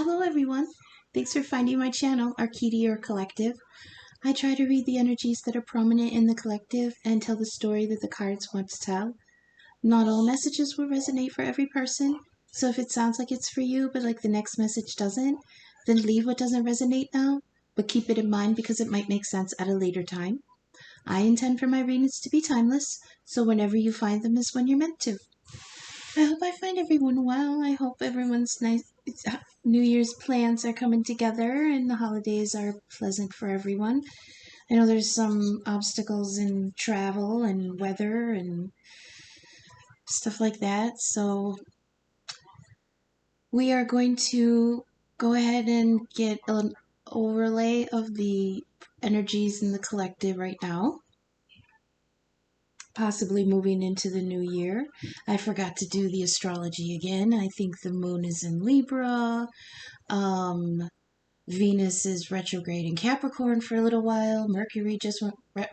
Hello everyone! Thanks for finding my channel, Arkytior Collective. I try to read the energies that are prominent in the collective and tell the story that the cards want to tell. Not all messages will resonate for every person, so if it sounds like it's for you but like the next message doesn't, then leave what doesn't resonate now, but keep it in mind because it might make sense at a later time. I intend for my readings to be timeless, so whenever you find them is when you're meant to. I hope I find everyone well. I hope everyone's New Year's plans are coming together and the holidays are pleasant for everyone. I know there's some obstacles in travel and weather and stuff like that. So we are going to go ahead and get an overlay of the energies in the collective right now. Possibly moving into the new year. I forgot to do the astrology again. I think the moon is in Libra. Venus is retrograde in Capricorn for a little while. Mercury just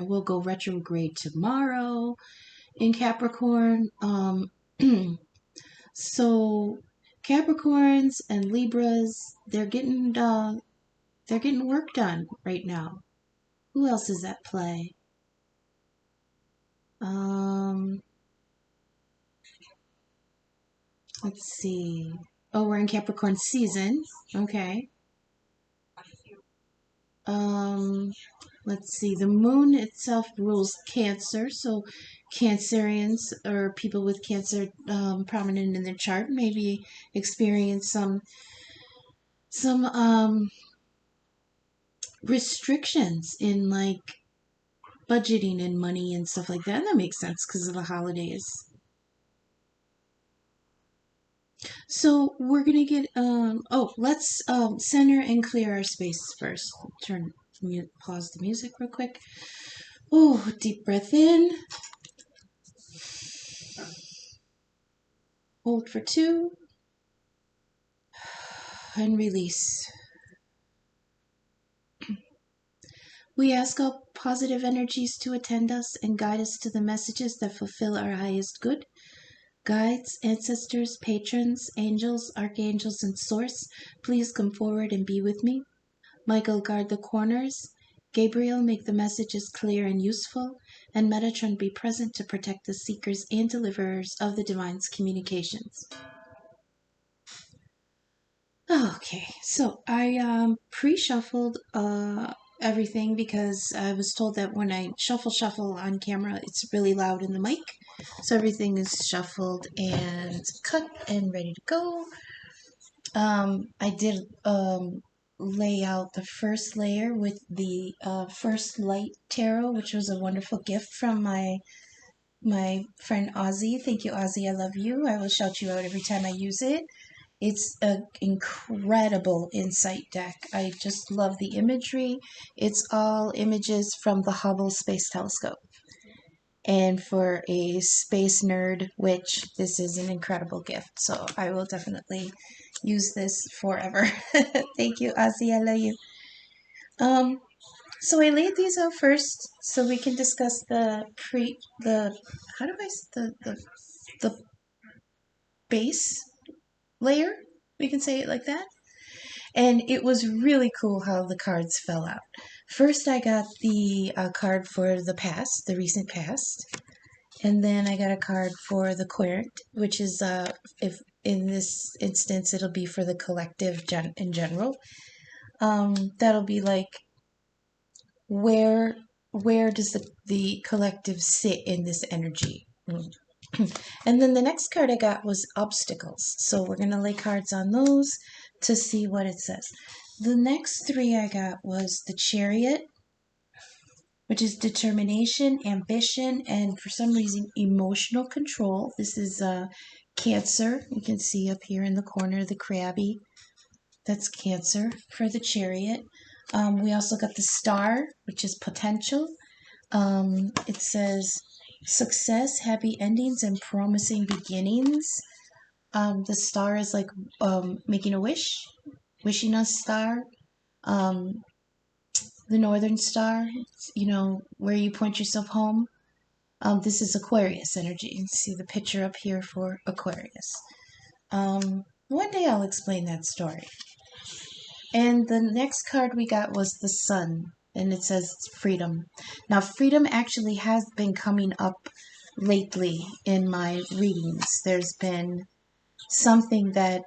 will go retrograde tomorrow in Capricorn. So Capricorns and Libras, they're getting work done right now. Who else is at play? Let's see. Oh, we're in Capricorn season. Okay. Let's see. The moon itself rules Cancer, so Cancerians or people with Cancer prominent in their chart maybe experience some restrictions in like budgeting and money and stuff like that. And that makes sense because of the holidays. So we're gonna get let's center and clear our space first. Pause the music real quick. Oh, deep breath in. Hold for 2. And release. We ask all positive energies to attend us and guide us to the messages that fulfill our highest good. Guides, ancestors, patrons, angels, archangels, and source, please come forward and be with me. Michael, guard the corners. Gabriel, make the messages clear and useful. And Metatron, be present to protect the seekers and deliverers of the divine's communications. Okay, so I pre-shuffled everything because I was told that when I shuffle on camera, it's really loud in the mic. So everything is shuffled and cut and ready to go. I did lay out the first layer with the First Light Tarot, which was a wonderful gift from my friend Ozzy. Thank you, Ozzy. I love you. I will shout you out every time I use it. It's an incredible insight deck. I just love the imagery. It's all images from the Hubble Space Telescope. And for a space nerd witch, this is an incredible gift. So I will definitely use this forever. Thank you, Ozzy. I love you. So I laid these out first so we can discuss the base layer. We can say it like that. And it was really cool how the cards fell out. First, I got the card for the past, the recent past. And then I got a card for the querent, which is, if in this instance, it'll be for the collective in general. That'll be like, where does the collective sit in this energy? And then the next card I got was obstacles. So we're going to lay cards on those to see what it says. The next 3 I got was the Chariot, which is determination, ambition, and for some reason, emotional control. This is Cancer. You can see up here in the corner, the crabby. That's Cancer for the Chariot. We also got the Star, which is potential. It says success, happy endings, and promising beginnings. The Star is like making a wish, wishing on a star. The Northern Star, you know, where you point yourself home. This is Aquarius energy. You can see the picture up here for Aquarius. One day I'll explain that story. And the next card we got was the Sun, and it says freedom. Now, freedom actually has been coming up lately in my readings. There's been something that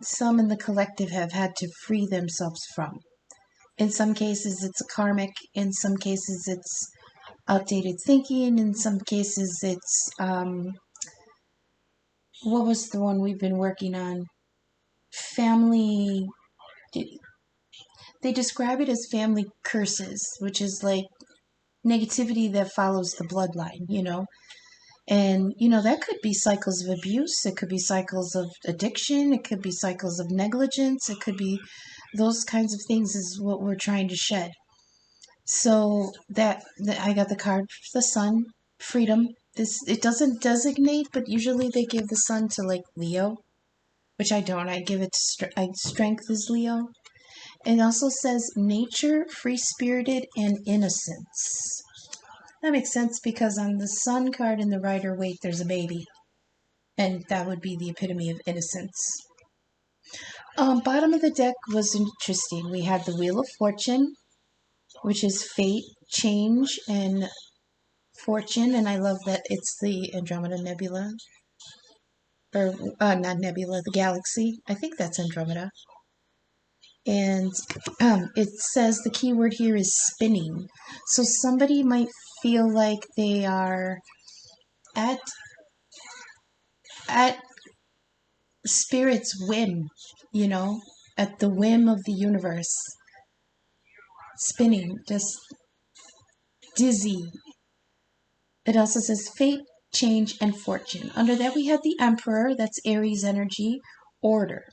some in the collective have had to free themselves from. In some cases, it's a karmic. In some cases, it's outdated thinking. In some cases, it's, what was the one we've been working on? Family. They describe it as family curses, which is like negativity that follows the bloodline, you know? And, you know, that could be cycles of abuse. It could be cycles of addiction. It could be cycles of negligence. It could be those kinds of things is what we're trying to shed. So that I got the card for the Sun, freedom. It doesn't designate, but usually they give the Sun to like Leo, which I don't. I give it to strength is Leo. It also says nature, free-spirited, and innocence. That makes sense because on the Sun card in the Rider Waite, there's a baby. And that would be the epitome of innocence. Bottom of the deck was interesting. We had the Wheel of Fortune, which is fate, change, and fortune. And I love that it's the Andromeda Nebula. Or, not Nebula, the galaxy. I think that's Andromeda. And it says the key word here is spinning. So somebody might feel like they are at spirit's whim, you know, at the whim of the universe. Spinning, just dizzy. It also says fate, change, and fortune. Under that we have the Emperor, that's Aries energy, order.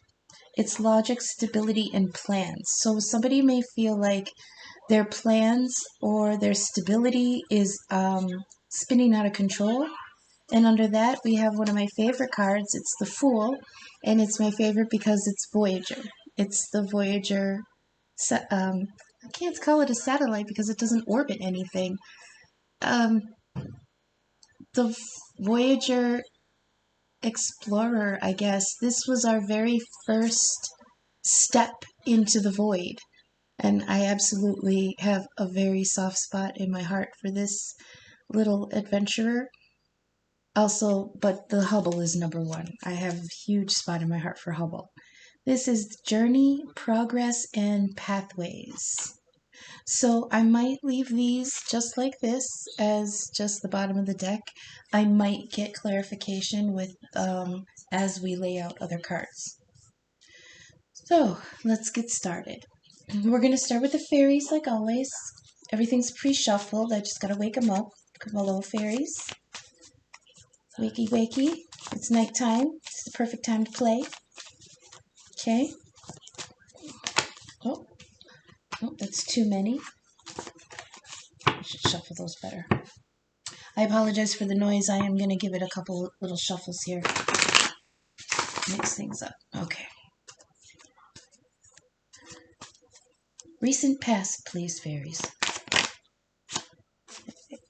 It's logic, stability, and plans. So somebody may feel like their plans or their stability is spinning out of control. And under that, we have one of my favorite cards. It's the Fool, and it's my favorite because it's Voyager. It's the Voyager. I can't call it a satellite because it doesn't orbit anything. The Voyager Explorer, I guess. This was our very first step into the void. And I absolutely have a very soft spot in my heart for this little adventurer. Also, but the Hubble is number one. I have a huge spot in my heart for Hubble. This is Journey, Progress, and Pathways. So I might leave these just like this as just the bottom of the deck. I might get clarification with as we lay out other cards. So let's get started. We're going to start with the fairies like always. Everything's pre-shuffled. I just got to wake them up. My little fairies. Wakey, wakey. It's nighttime. It's the perfect time to play. Okay. Oh, that's too many. I should shuffle those better. I apologize for the noise. I am going to give it a couple little shuffles here. Mix things up. Okay. Recent past, please, fairies.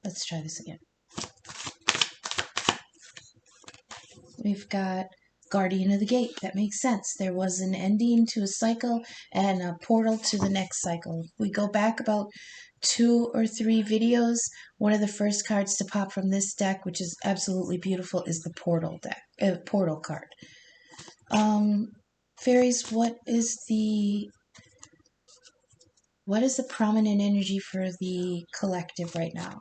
Let's try this again. We've got Guardian of the Gate. That makes sense. There was an ending to a cycle and a portal to the next cycle. If we go back about 2 or 3 videos, one of the first cards to pop from this deck, which is absolutely beautiful, is the portal deck, portal card. Fairies, what is the prominent energy for the collective right now?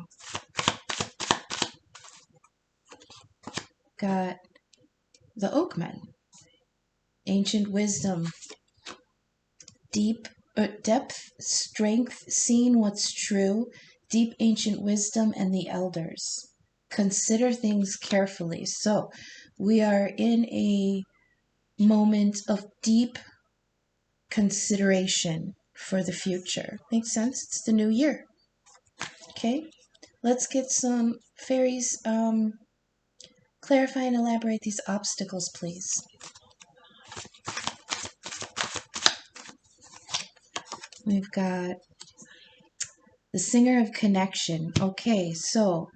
Got the Oakmen, ancient wisdom, depth, strength, seeing what's true, deep ancient wisdom, and the elders. Consider things carefully. So we are in a moment of deep consideration for the future. Makes sense? It's the new year. Okay, let's get some fairies. Clarify and elaborate these obstacles, please. We've got the Singer of Connection. Okay, so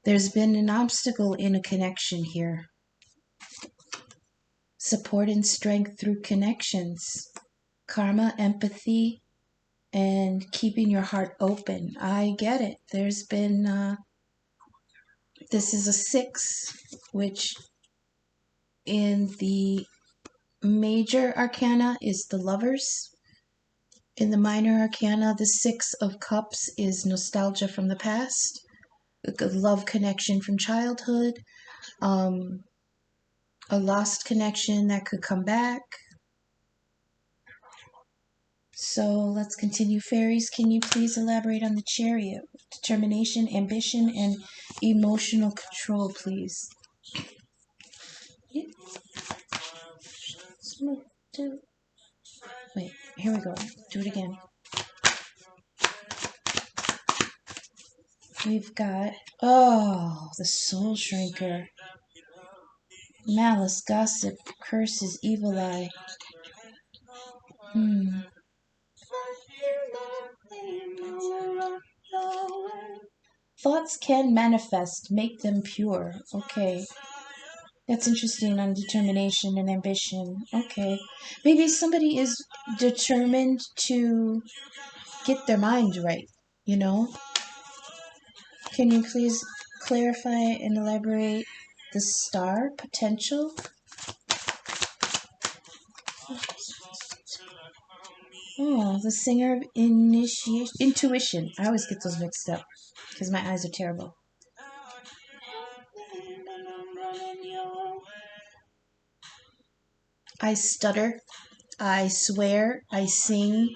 there's been an obstacle in a connection here. Support and strength through connections. Karma, empathy, and keeping your heart open. I get it. There's been, this is a 6, which in the major arcana is the Lovers. In the minor arcana, the 6 of Cups is nostalgia from the past, a love connection from childhood, a lost connection that could come back. So let's continue. Fairies, can you please elaborate on the Chariot? Determination, ambition, and emotional control, please. Wait, here we go. Do it again. We've got, oh, the Soul Shrinker. Malice, gossip, curses, evil eye. Thoughts can manifest, make them pure. Okay. That's interesting on determination and ambition. Okay. Maybe somebody is determined to get their mind right, you know? Can you please clarify and elaborate the star potential? Oh, the singer of intuition. I always get those mixed up because my eyes are terrible. I stutter. I swear. I sing.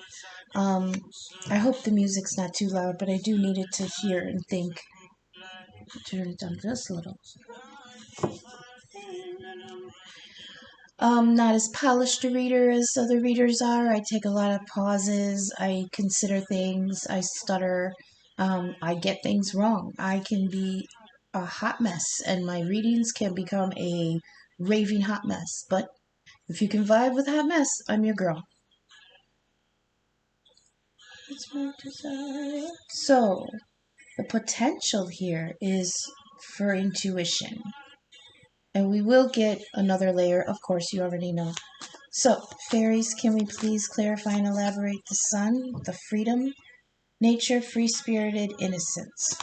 I hope the music's not too loud, but I do need it to hear and think. Turn it down just a little. Not as polished a reader as other readers are. I take a lot of pauses. I consider things. I stutter. I get things wrong. I can be a hot mess, and my readings can become a raving hot mess. But if you can vibe with a hot mess, I'm your girl. It's my desire. So, the potential here is for intuition. And we will get another layer, of course, you already know. So, fairies, can we please clarify and elaborate the sun, the freedom, nature, free-spirited innocence?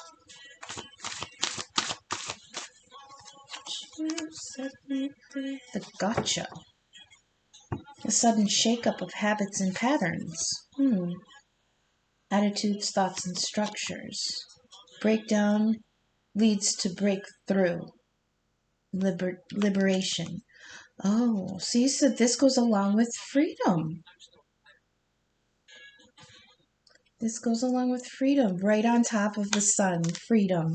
The gotcha. A sudden shake-up of habits and patterns. Attitudes, thoughts, and structures. Breakdown leads to breakthrough. Liberation. Oh, see, so this goes along with freedom. This goes along with freedom, right on top of the sun, freedom.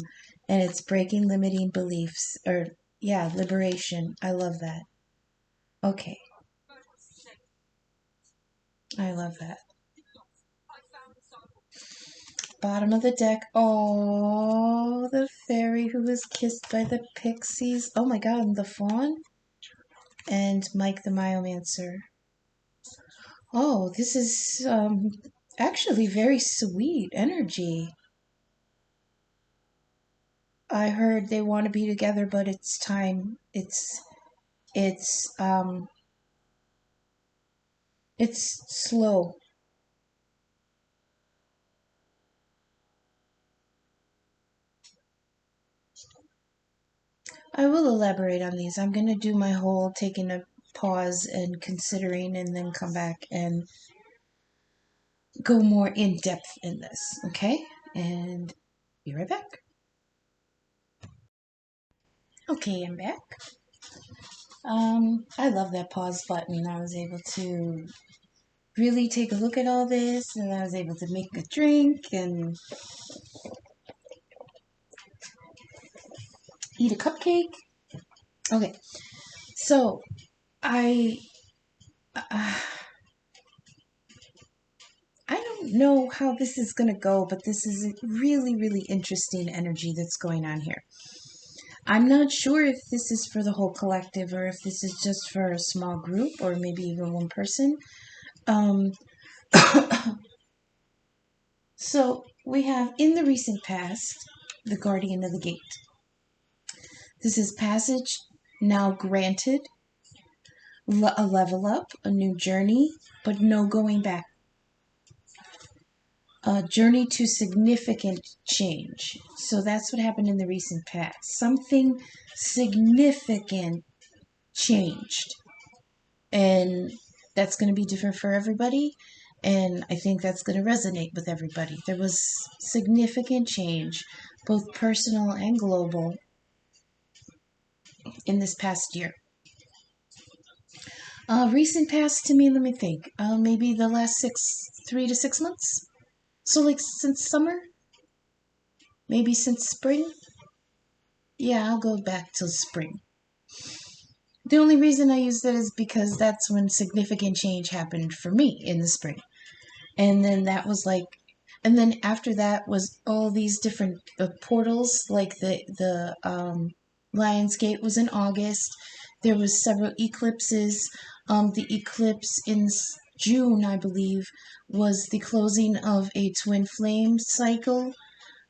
And it's breaking limiting beliefs, or, yeah, liberation. I love that. Okay. I love that. Bottom of the deck. Oh, the fairy who was kissed by the pixies. Oh my god, and the fawn. And Mike the Myomancer. Oh, this is actually very sweet energy. I heard they want to be together, but it's time. It's slow. I will elaborate on these. I'm going to do my whole taking a pause and considering and then come back and go more in depth in this, okay? And be right back. Okay, I'm back. I love that pause button. I was able to really take a look at all this, and I was able to make a drink and eat a cupcake. Okay, so I don't know how this is going to go, but this is a really, really interesting energy that's going on here. I'm not sure if this is for the whole collective or if this is just for a small group or maybe even one person. So we have in the recent past, the Guardian of the Gate. This is passage now granted. A level up, a new journey, but no going back. A journey to significant change. So that's what happened in the recent past. Something significant changed. And that's going to be different for everybody. And I think that's going to resonate with everybody. There was significant change, both personal and global, in this past year. Recent past to me, let me think. Maybe the last 3 to 6 months. So like since summer? Maybe since spring? Yeah, I'll go back till spring. The only reason I use that is because that's when significant change happened for me in the spring. And then that was like, and then after that was all these different portals, like the Lionsgate was in August. There was several eclipses. The eclipse in June, I believe, was the closing of a twin flame cycle.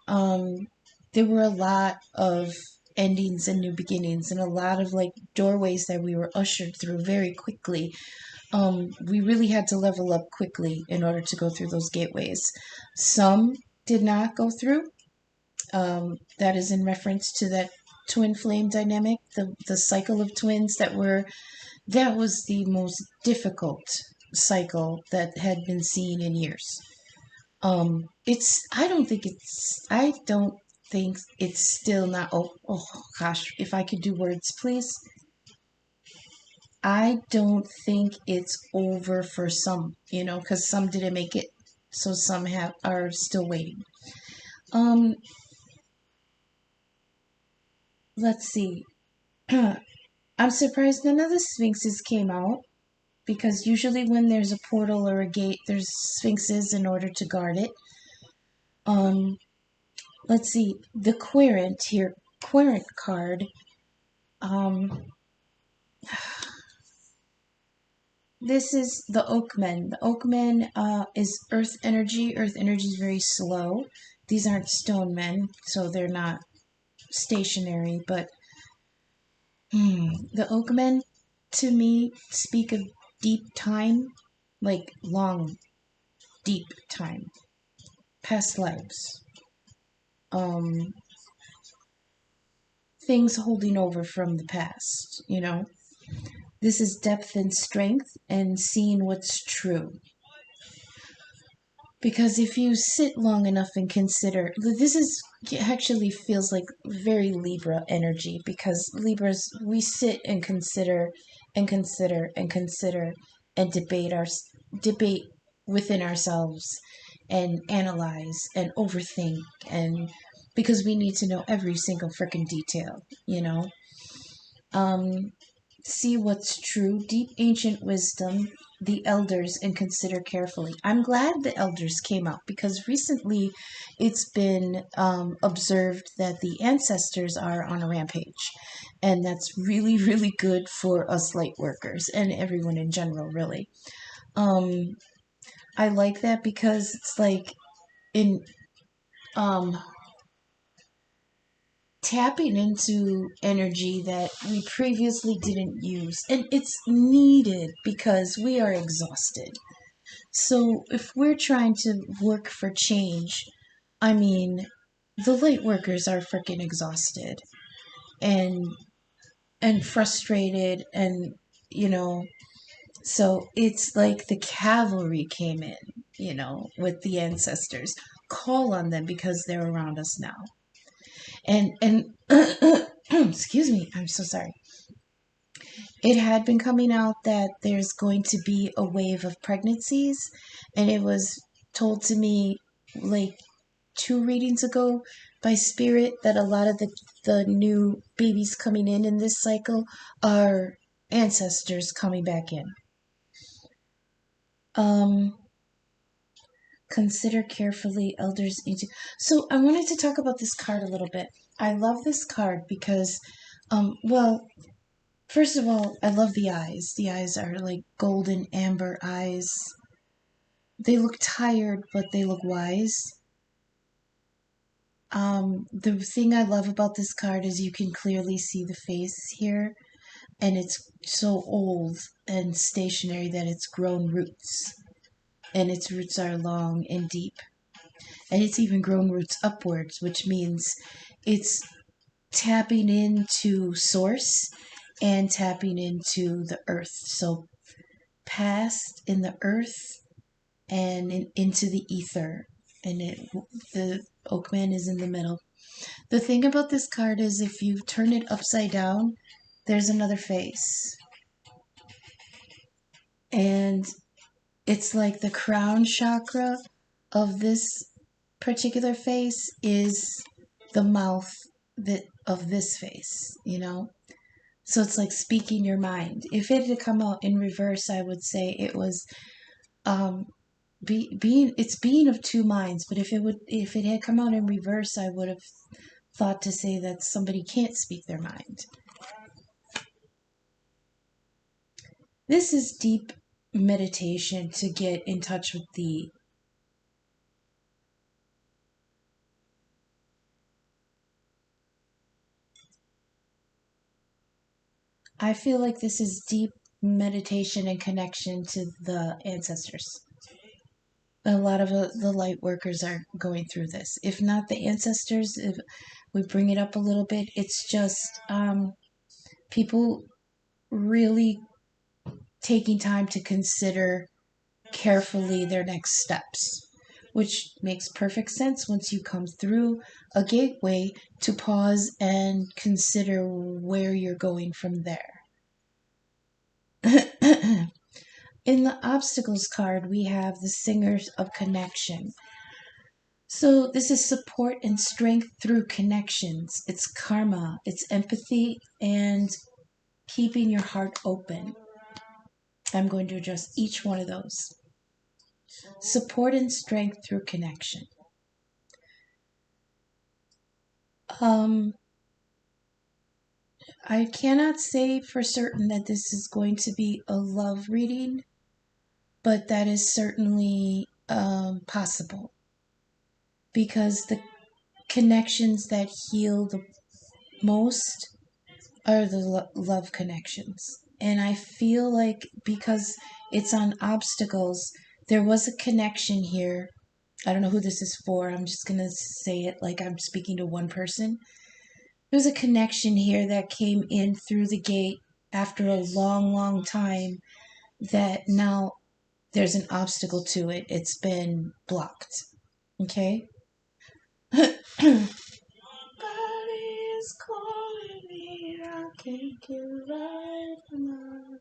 There were a lot of endings and new beginnings and a lot of like doorways that we were ushered through very quickly. We really had to level up quickly in order to go through those gateways. Some did not go through. That is in reference to that twin flame dynamic, the cycle of twins that was the most difficult cycle that had been seen in years. I don't think it's still not, oh gosh, if I could do words, please. I don't think it's over for some, because some didn't make it, so some are still waiting. Let's see. I'm surprised none of the Sphinxes came out, because usually when there's a portal or a gate, there's Sphinxes in order to guard it. Let's see. The Querent here, Querent card. This is the Oakmen. The Oakmen is earth energy. Earth energy is very slow. These aren't stone men, so they're not stationary, but the Oakmen, to me, speak of deep time, like long, deep time, past lives. Things holding over from the past, This is depth and strength and seeing what's true. Because if you sit long enough and consider, actually feels like very Libra energy, because Libras, we sit and consider and consider and consider and debate within ourselves and analyze and overthink, and because we need to know every single freaking detail, see what's true, deep ancient wisdom, the elders, and consider carefully. I'm glad the elders came out, because recently it's been observed that the ancestors are on a rampage, and that's really, really good for us light workers and everyone in general, really. I like that because it's like in tapping into energy that we previously didn't use. And it's needed because we are exhausted. So if we're trying to work for change, I mean, the light workers are freaking exhausted and frustrated, and so it's like the cavalry came in, with the ancestors. Call on them because they're around us now. And excuse me, I'm so sorry. It had been coming out that there's going to be a wave of pregnancies, and it was told to me like 2 readings ago by Spirit that a lot of the new babies coming in this cycle are ancestors coming back in. Consider carefully, elders. So I wanted to talk about this card a little bit. I love this card because, well, first of all, I love the eyes. The eyes are like golden amber eyes. They look tired, but they look wise. The thing I love about this card is you can clearly see the face here, and it's so old. and stationary, that it's grown roots. And its roots are long and deep. And it's even grown roots upwards, which means it's tapping into source and tapping into the earth. So past in the earth and into the ether. And the Oakman is in the middle. The thing about this card is if you turn it upside down, there's another face. And it's like the crown chakra of this particular face is the mouth of this face, you know? So it's like speaking your mind. If it had come out in reverse, I would say it was being of two minds. But if it had come out in reverse, I would have thought to say that somebody can't speak their mind. This is deep meditation to get in touch with the I feel like this is deep meditation and connection to the ancestors. A lot of the light workers are going through this. If not the ancestors, if we bring it up a little bit, it's just people really taking time to consider carefully their next steps, which makes perfect sense once you come through a gateway to pause and consider where you're going from there. In the obstacles card, we have the singers of connection. So this is support and strength through connections. It's karma, it's empathy, and keeping your heart open. I'm going to address each one of those. Support and strength through connection. I cannot say for certain that this is going to be a love reading, but that is certainly possible. Because the connections that heal the most are the love connections. And I feel like because it's on obstacles, there was a connection here. I don't know who this is for. I'm just going to say it like I'm speaking to one person. There's a connection here that came in through the gate after a long, long time that now there's an obstacle to it. It's been blocked. Okay? Body's calling me, I can't get right enough.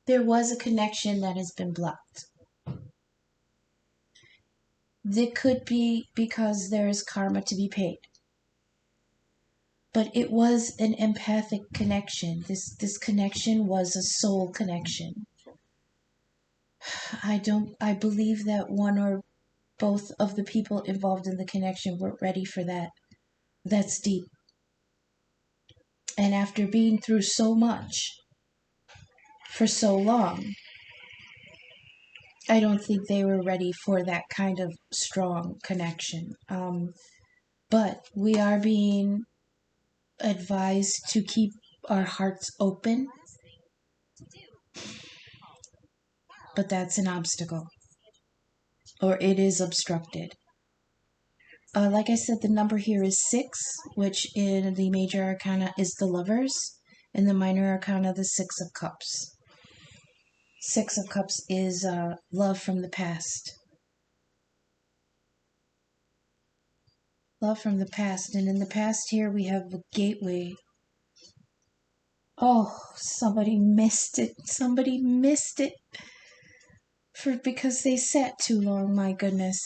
There was a connection that has been blocked. It could be because there is karma to be paid. But it was an empathic connection. This connection was a soul connection. I believe that one or both of the people involved in the connection weren't ready for that. That's deep. And after being through so much for so long, I don't think they were ready for that kind of strong connection. But we are being advised to keep our hearts open. But that's an obstacle. Or it is obstructed. Like I said, the number here is 6, which in the major arcana is the Lovers. In the minor arcana, the 6 of Cups. 6 of Cups is love from the past. Love from the past. And in the past here, we have a gateway. Oh, somebody missed it. Somebody missed it. Because they sat too long, my goodness.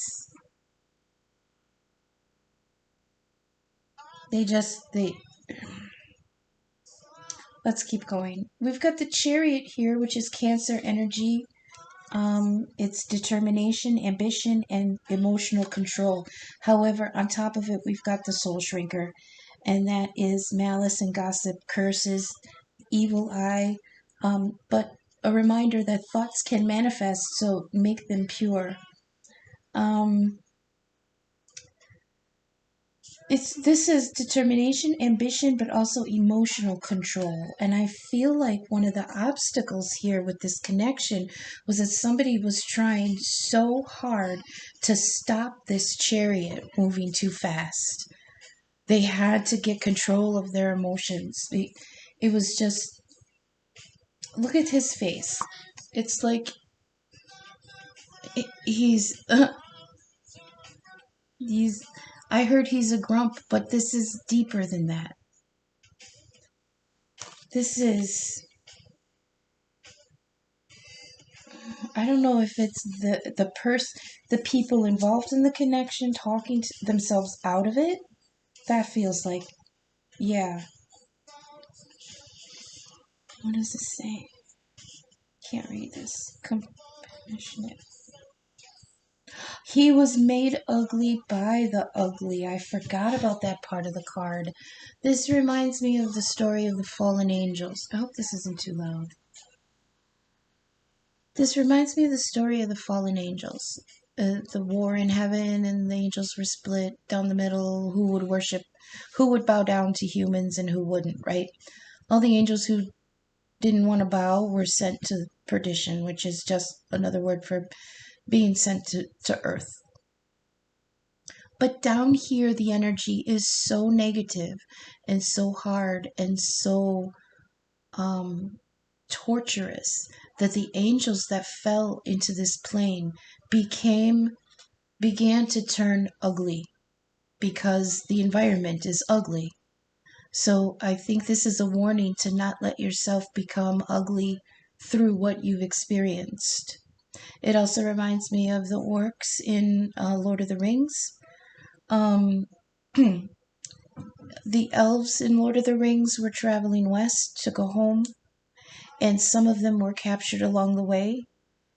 Let's keep going. We've got the Chariot here, which is Cancer energy. It's determination, ambition, and emotional control. However, on top of it, we've got the Soul Shrinker, and that is malice and gossip, curses, evil eye, but a reminder that thoughts can manifest, so make them pure. this is determination, ambition, but also emotional control. And I feel like one of the obstacles here with this connection was that somebody was trying so hard to stop this chariot moving too fast. They had to get control of their emotions. It was just, look at his face. It's like he's he's I heard he's a grump, but this is deeper than that. This is, I don't know if it's the people involved in the connection talking themselves out of it. That feels like, yeah. What does it say? Can't read this. Compassionate. He was made ugly by the ugly. I forgot about that part of the card. This reminds me of the story of the fallen angels. I hope this isn't too loud. This reminds me of the story of the fallen angels. The war in heaven, and the angels were split down the middle. Who would bow down to humans and who wouldn't, right? All the angels who didn't want to bow were sent to perdition, which is just another word for being sent to earth. But down here, the energy is so negative and so hard and so torturous that the angels that fell into this plane began to turn ugly because the environment is ugly. So I think this is a warning to not let yourself become ugly through what you've experienced. It also reminds me of the orcs in Lord of the Rings. The elves in Lord of the Rings were traveling west to go home, and some of them were captured along the way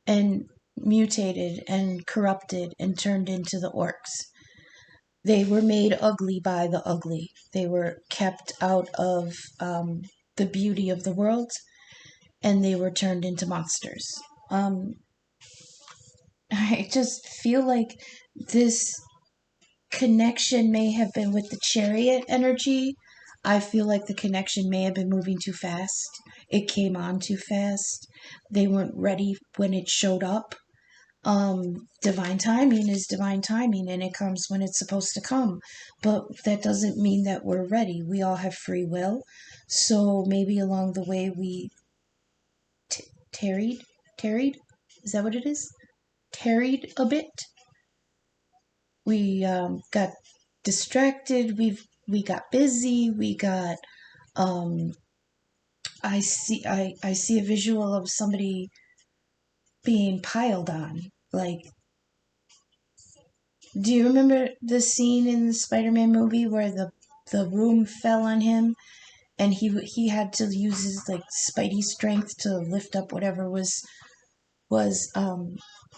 and mutated and corrupted and turned into the orcs. They were made ugly by the ugly. They were kept out of the beauty of the world, and they were turned into monsters. I just feel like this connection may have been with the chariot energy. I feel like the connection may have been moving too fast. It came on too fast. They weren't ready when it showed up. Divine timing is divine timing, and it comes when it's supposed to come. But that doesn't mean that we're ready. We all have free will. So maybe along the way we tarried? Is that what it is? Tarried a bit. We got distracted. We got busy. We got I see a visual of somebody being piled on. Like, do you remember the scene in the Spider-Man movie where the room fell on him and he had to use his like spidey strength to lift up whatever was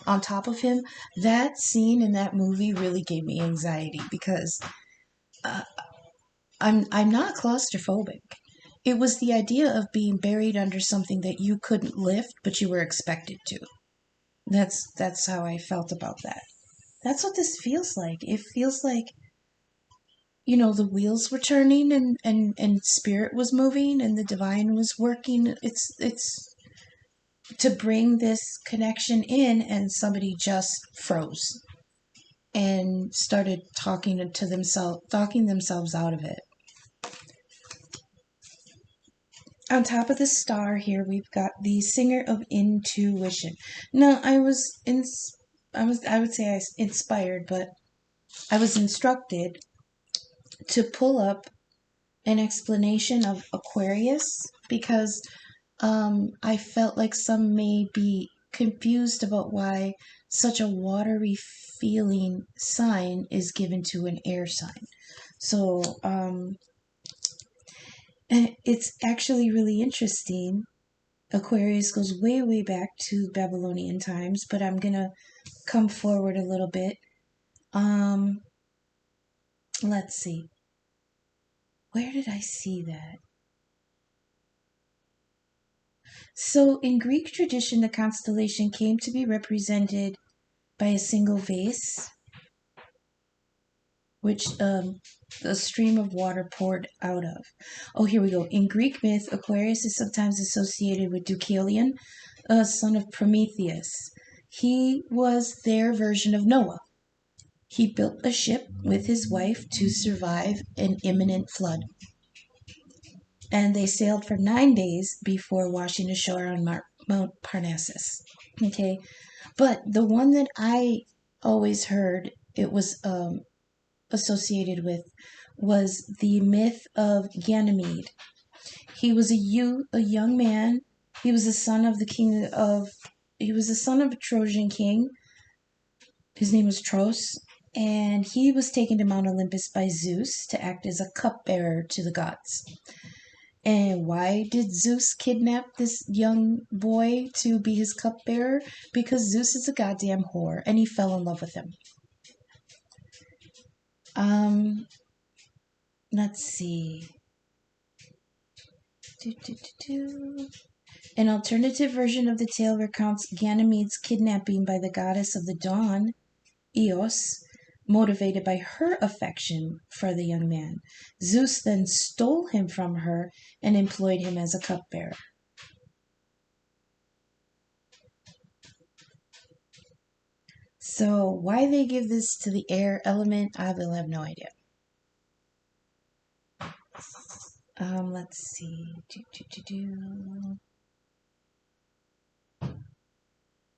on top of him? That scene in that movie really gave me anxiety because I'm not claustrophobic. It was the idea of being buried under something that you couldn't lift, but you were expected to. That's how I felt about that. That's what this feels like. It feels like, the wheels were turning and spirit was moving and the divine was working. It's to bring this connection in, and somebody just froze and started talking themselves out of it. On top of the star here, we've got the singer of intuition. Now, I would say I was inspired, but I was instructed to pull up an explanation of Aquarius because I felt like some may be confused about why such a watery feeling sign is given to an air sign. So, it's actually really interesting. Aquarius goes way, way back to Babylonian times, but I'm going to come forward a little bit. Let's see. Where did I see that? So in Greek tradition, the constellation came to be represented by a single vase which a stream of water poured out of. Oh, here we go. In Greek myth, Aquarius is sometimes associated with Deucalion, a son of Prometheus. He was their version of Noah. He built a ship with his wife to survive an imminent flood. And they sailed for 9 days before washing ashore on Mount Parnassus. Okay, but the one that I always heard it was associated with was the myth of Ganymede. He was a young man. He was a son of he was a son of a Trojan king. His name was Tros, and he was taken to Mount Olympus by Zeus to act as a cupbearer to the gods. And why did Zeus kidnap this young boy to be his cupbearer? Because Zeus is a goddamn whore, and he fell in love with him. Let's see. An alternative version of the tale recounts Ganymede's kidnapping by the goddess of the dawn, Eos, motivated by her affection for the young man. Zeus then stole him from her and employed him as a cupbearer. So why they give this to the air element, I will have no idea. Let's see.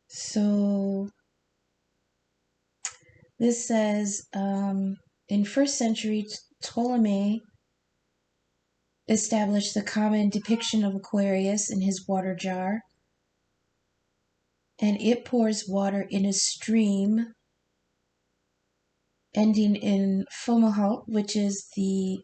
So this says, in 1st century, Ptolemy established the common depiction of Aquarius in his water jar, and it pours water in a stream ending in Fomalhaut, which is the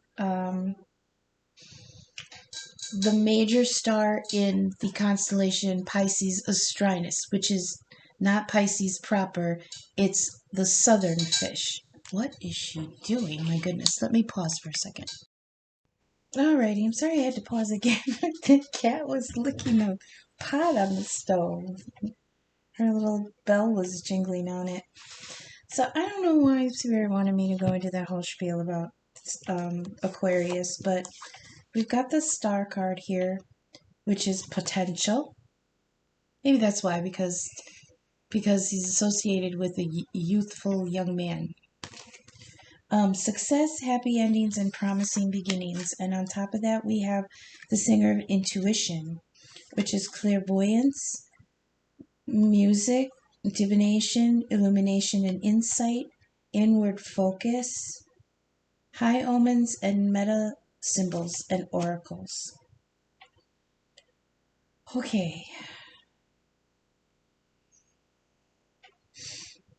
major star in the constellation Pisces Astrinus, which is not Pisces proper, it's the southern fish. What is she doing? My goodness, let me pause for a second. Alrighty, I'm sorry I had to pause again. The cat was licking a pot on the stove. Her little bell was jingling on it. So I don't know why Spirit wanted me to go into that whole spiel about Aquarius, but we've got the star card here, which is potential. Maybe that's why, because he's associated with a youthful young man. Success, happy endings, and promising beginnings. And on top of that, we have the singer of intuition, which is clairvoyance, music, divination, illumination, and insight, inward focus, high omens, and meta symbols and oracles. Okay.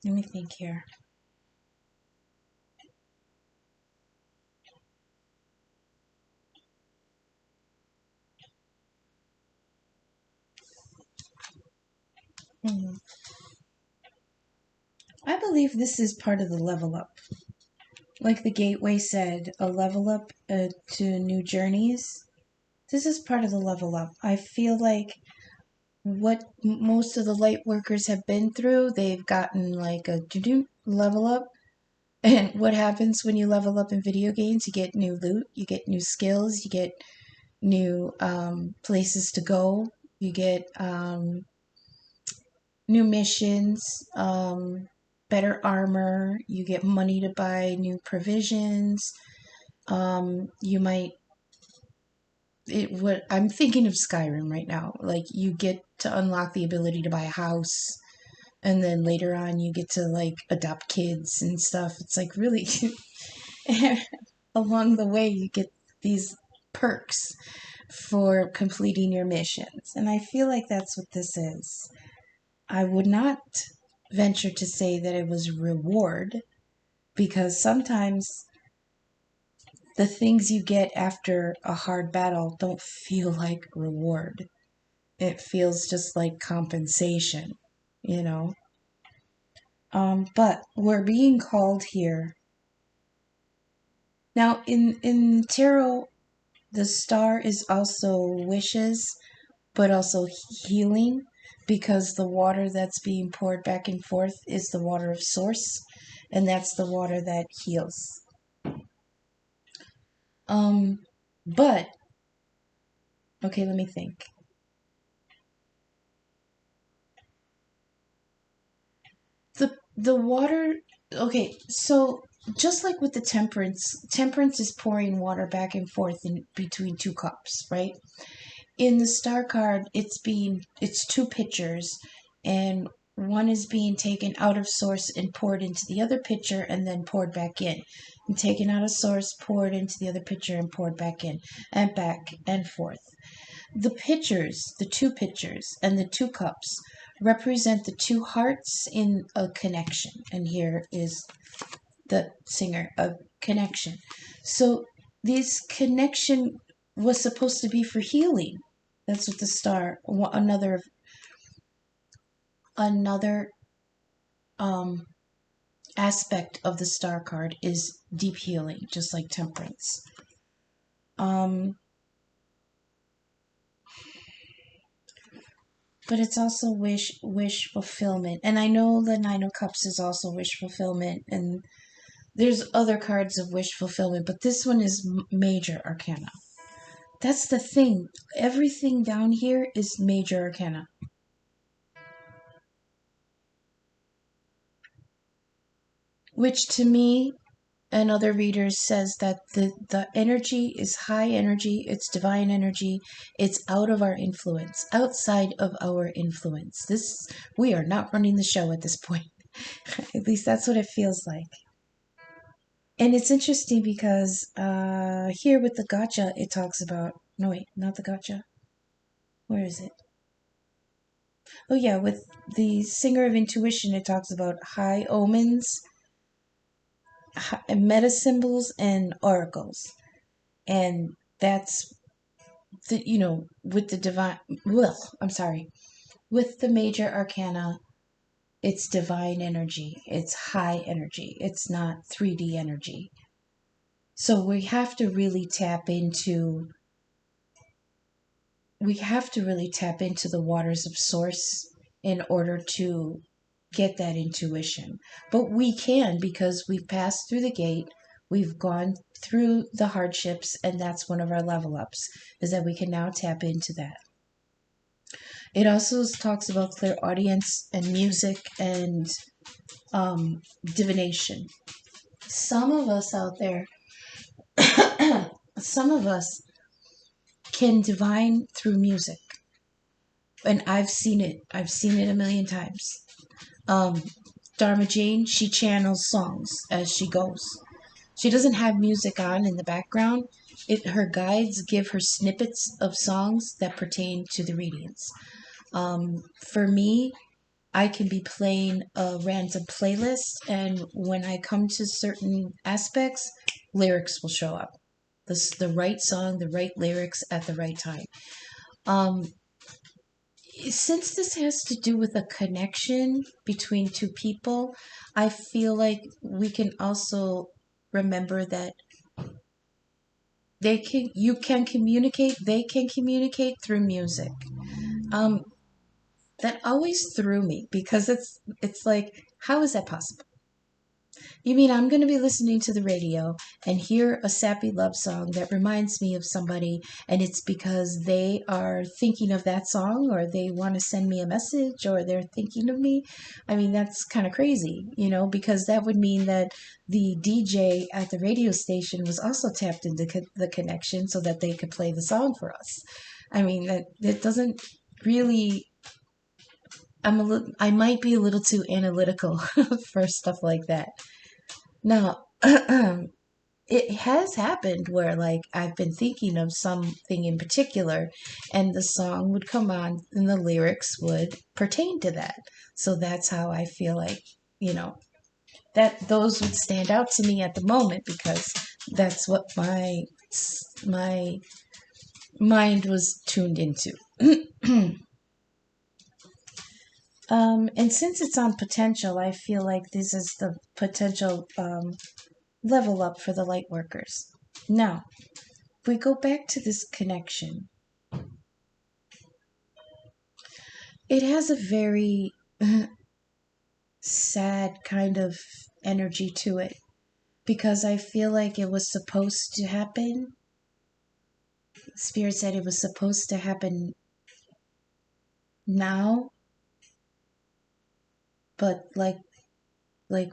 Let me think here. I believe this is part of the level up. Like the Gateway said, a level up to new journeys. This is part of the level up. I feel like what most of the light workers have been through, they've gotten like a level up. And what happens when you level up in video games? You get new loot, you get new skills, you get new places to go, you get new missions, better armor, you get money to buy new provisions. You might I'm thinking of Skyrim right now. Like, you get to unlock the ability to buy a house, and then later on you get to like adopt kids and stuff. It's like really along the way you get these perks for completing your missions. And I feel like that's what this is. I would not venture to say that it was reward, because sometimes the things you get after a hard battle don't feel like reward. It feels just like compensation, you know? But we're being called here. Now, in tarot, the star is also wishes, but also healing, because the water that's being poured back and forth is the water of source, and that's the water that heals. But okay, let me think. The water, okay, so just like with the temperance is pouring water back and forth in between two cups, right? In the star card, it's two pitchers, and one is being taken out of source and poured into the other pitcher and then poured back in. And taken out of source, poured into the other pitcher and poured back in, and back and forth. The pitchers, the two pitchers, and the two cups represent the two hearts in a connection. And here is the singer of connection. So this connection was supposed to be for healing. That's what the star, another aspect of the star card is deep healing, just like temperance. But it's also wish fulfillment. And I know the Nine of Cups is also wish fulfillment, and there's other cards of wish fulfillment, but this one is major arcana. That's the thing. Everything down here is major arcana. Which to me and other readers says that the energy is high energy, it's divine energy, it's out of our influence, outside of our influence. We are not running the show at this point. At least that's what it feels like. And it's interesting because here with the gotcha, it talks about, no wait, not the gotcha. Where is it? Oh yeah, with the Singer of Intuition, it talks about high omens, meta symbols, and oracles. And that's with the divine, well, I'm sorry, with the major arcana, it's divine energy, it's high energy, it's not 3D energy. So we have to really tap into the waters of source in order to get that intuition. But we can, because we've passed through the gate, we've gone through the hardships, and that's one of our level ups, is that we can now tap into that. It also talks about clairaudience and music and divination. Some of us out there, some of us can divine through music. And I've seen it a million times. Dharma Jane, she channels songs as she goes. She doesn't have music on in the background. Her guides give her snippets of songs that pertain to the readings. For me, I can be playing a random playlist, and when I come to certain aspects, lyrics will show up. The right song, the right lyrics at the right time. Since this has to do with a connection between two people, I feel like we can also remember that they can communicate through music. That always threw me, because it's like, how is that possible? You mean I'm going to be listening to the radio and hear a sappy love song that reminds me of somebody, and it's because they are thinking of that song, or they want to send me a message, or they're thinking of me? I mean, that's kind of crazy, because that would mean that the DJ at the radio station was also tapped into the connection so that they could play the song for us. I mean, that doesn't really... I might be a little too analytical for stuff like that. Now, it has happened where, like, I've been thinking of something in particular, and the song would come on and the lyrics would pertain to that. So that's how I feel like, that those would stand out to me at the moment, because that's what my mind was tuned into. And since it's on potential, I feel like this is the potential level up for the light workers. Now, if we go back to this connection, it has a very sad kind of energy to it. because I feel like it was supposed to happen. Spirit said it was supposed to happen now, but like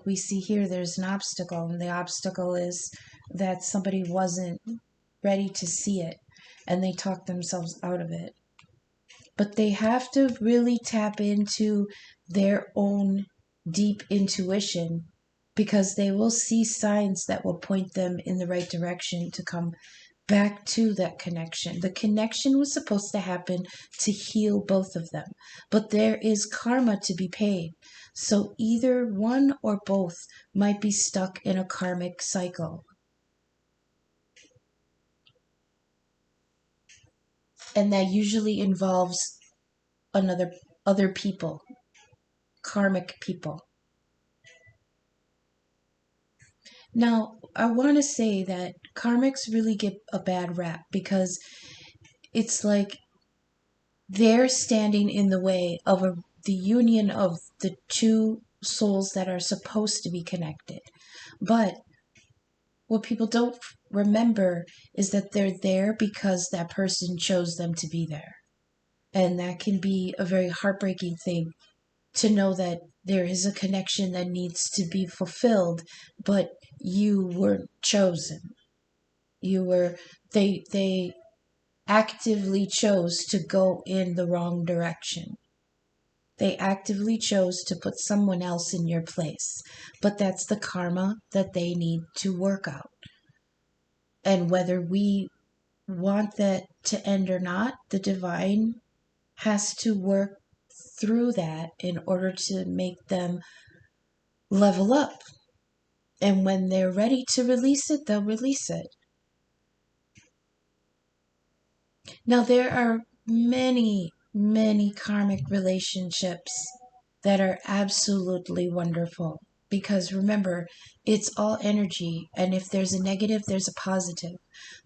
we see here, there's an obstacle, and the obstacle is that somebody wasn't ready to see it, and they talked themselves out of it. But they have to really tap into their own deep intuition, because they will see signs that will point them in the right direction to come back to that connection. The connection was supposed to happen to heal both of them, but there is karma to be paid. So either one or both might be stuck in a karmic cycle. And that usually involves other people, karmic people. Now, I want to say that karmics really get a bad rap, because it's like they're standing in the way of the union of the two souls that are supposed to be connected. But what people don't remember is that they're there because that person chose them to be there. And that can be a very heartbreaking thing, to know that there is a connection that needs to be fulfilled, but you weren't chosen. They actively chose to go in the wrong direction. They actively chose to put someone else in your place. But that's the karma that they need to work out. And whether we want that to end or not, the divine has to work through that in order to make them level up. And when they're ready to release it, they'll release it. Now, there are many, many karmic relationships that are absolutely wonderful. Because remember, it's all energy. And if there's a negative, there's a positive.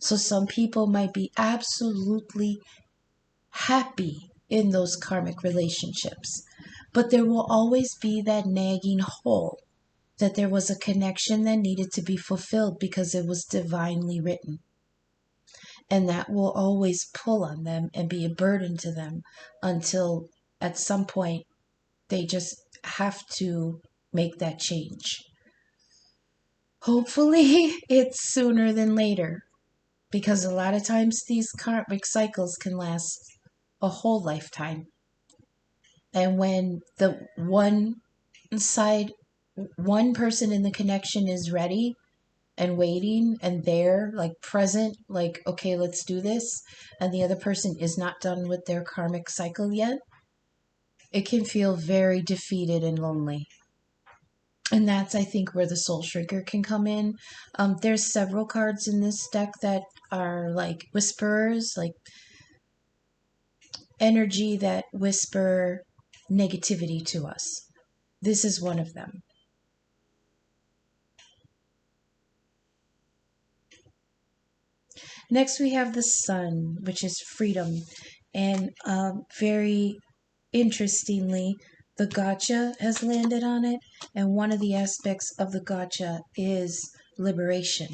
So some people might be absolutely happy in those karmic relationships. But there will always be that nagging hole, that there was a connection that needed to be fulfilled because it was divinely written. And that will always pull on them and be a burden to them, until at some point they just have to make that change. Hopefully it's sooner than later, because a lot of times these karmic cycles can last a whole lifetime. And when the one person in the connection is ready and waiting and there, like present, like, okay, let's do this, and the other person is not done with their karmic cycle yet, it can feel very defeated and lonely. And that's, I think, where the Soul Shrinker can come in. There's several cards in this deck that are like whisperers, like energy that whisper negativity to us. This is one of them. Next, we have the Sun, which is freedom. And very interestingly, the gotcha has landed on it. And one of the aspects of the gotcha is liberation.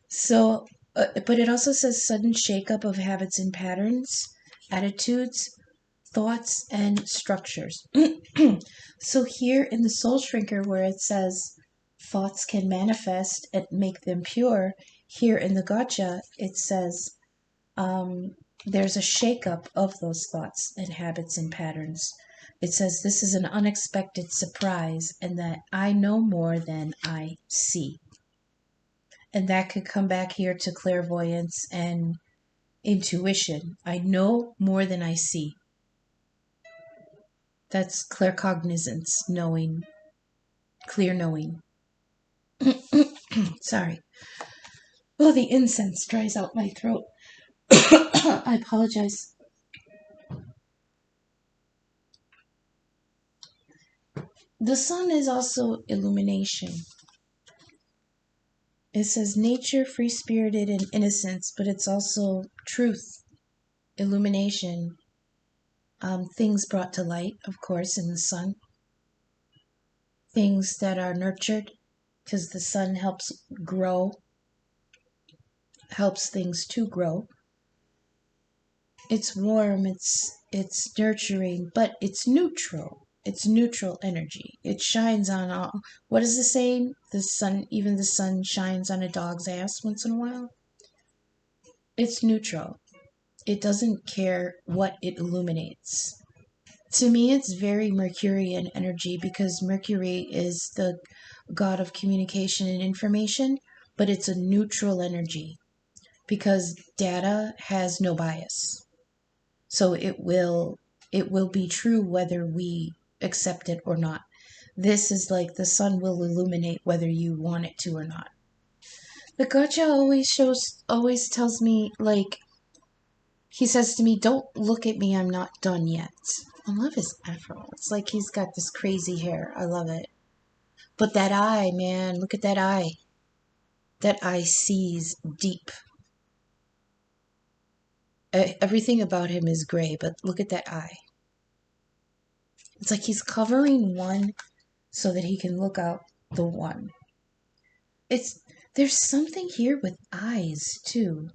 So, but it also says sudden shakeup of habits and patterns, attitudes, thoughts, and structures. So here in the Soul Shrinker, where it says thoughts can manifest and make them pure, here in the gotcha, it says there's a shakeup of those thoughts and habits and patterns. It says this is an unexpected surprise, and that I know more than I see. And that could come back here to clairvoyance and intuition. I know more than I see. That's claircognizance, knowing, clear knowing. Sorry. Oh, the incense dries out my throat. I apologize. The Sun is also illumination. It says nature, free-spirited, and innocence, but it's also truth, illumination, things brought to light, of course, in the sun. things that are nurtured, because the sun helps grow, helps things to grow. It's warm, it's nurturing, but it's neutral. It's neutral energy. It shines on all. What is the saying? The sun, even the sun shines on a dog's ass once in a while. It's neutral. It doesn't care what it illuminates. To me, it's very Mercurian energy, because Mercury is the god of communication and information, but it's a neutral energy because data has no bias. So it will be true whether we accept it or not. This is like the sun will illuminate whether you want it to or not. The gacha always tells me, like, he says to me, "Don't look at me, I'm not done yet." I love his afro. It's like he's got this crazy hair. I love it. But that eye, man, look at that eye. That eye sees deep. Everything about him is gray, but look at that eye. It's like he's covering one so that he can look out the one. There's something here with eyes, too.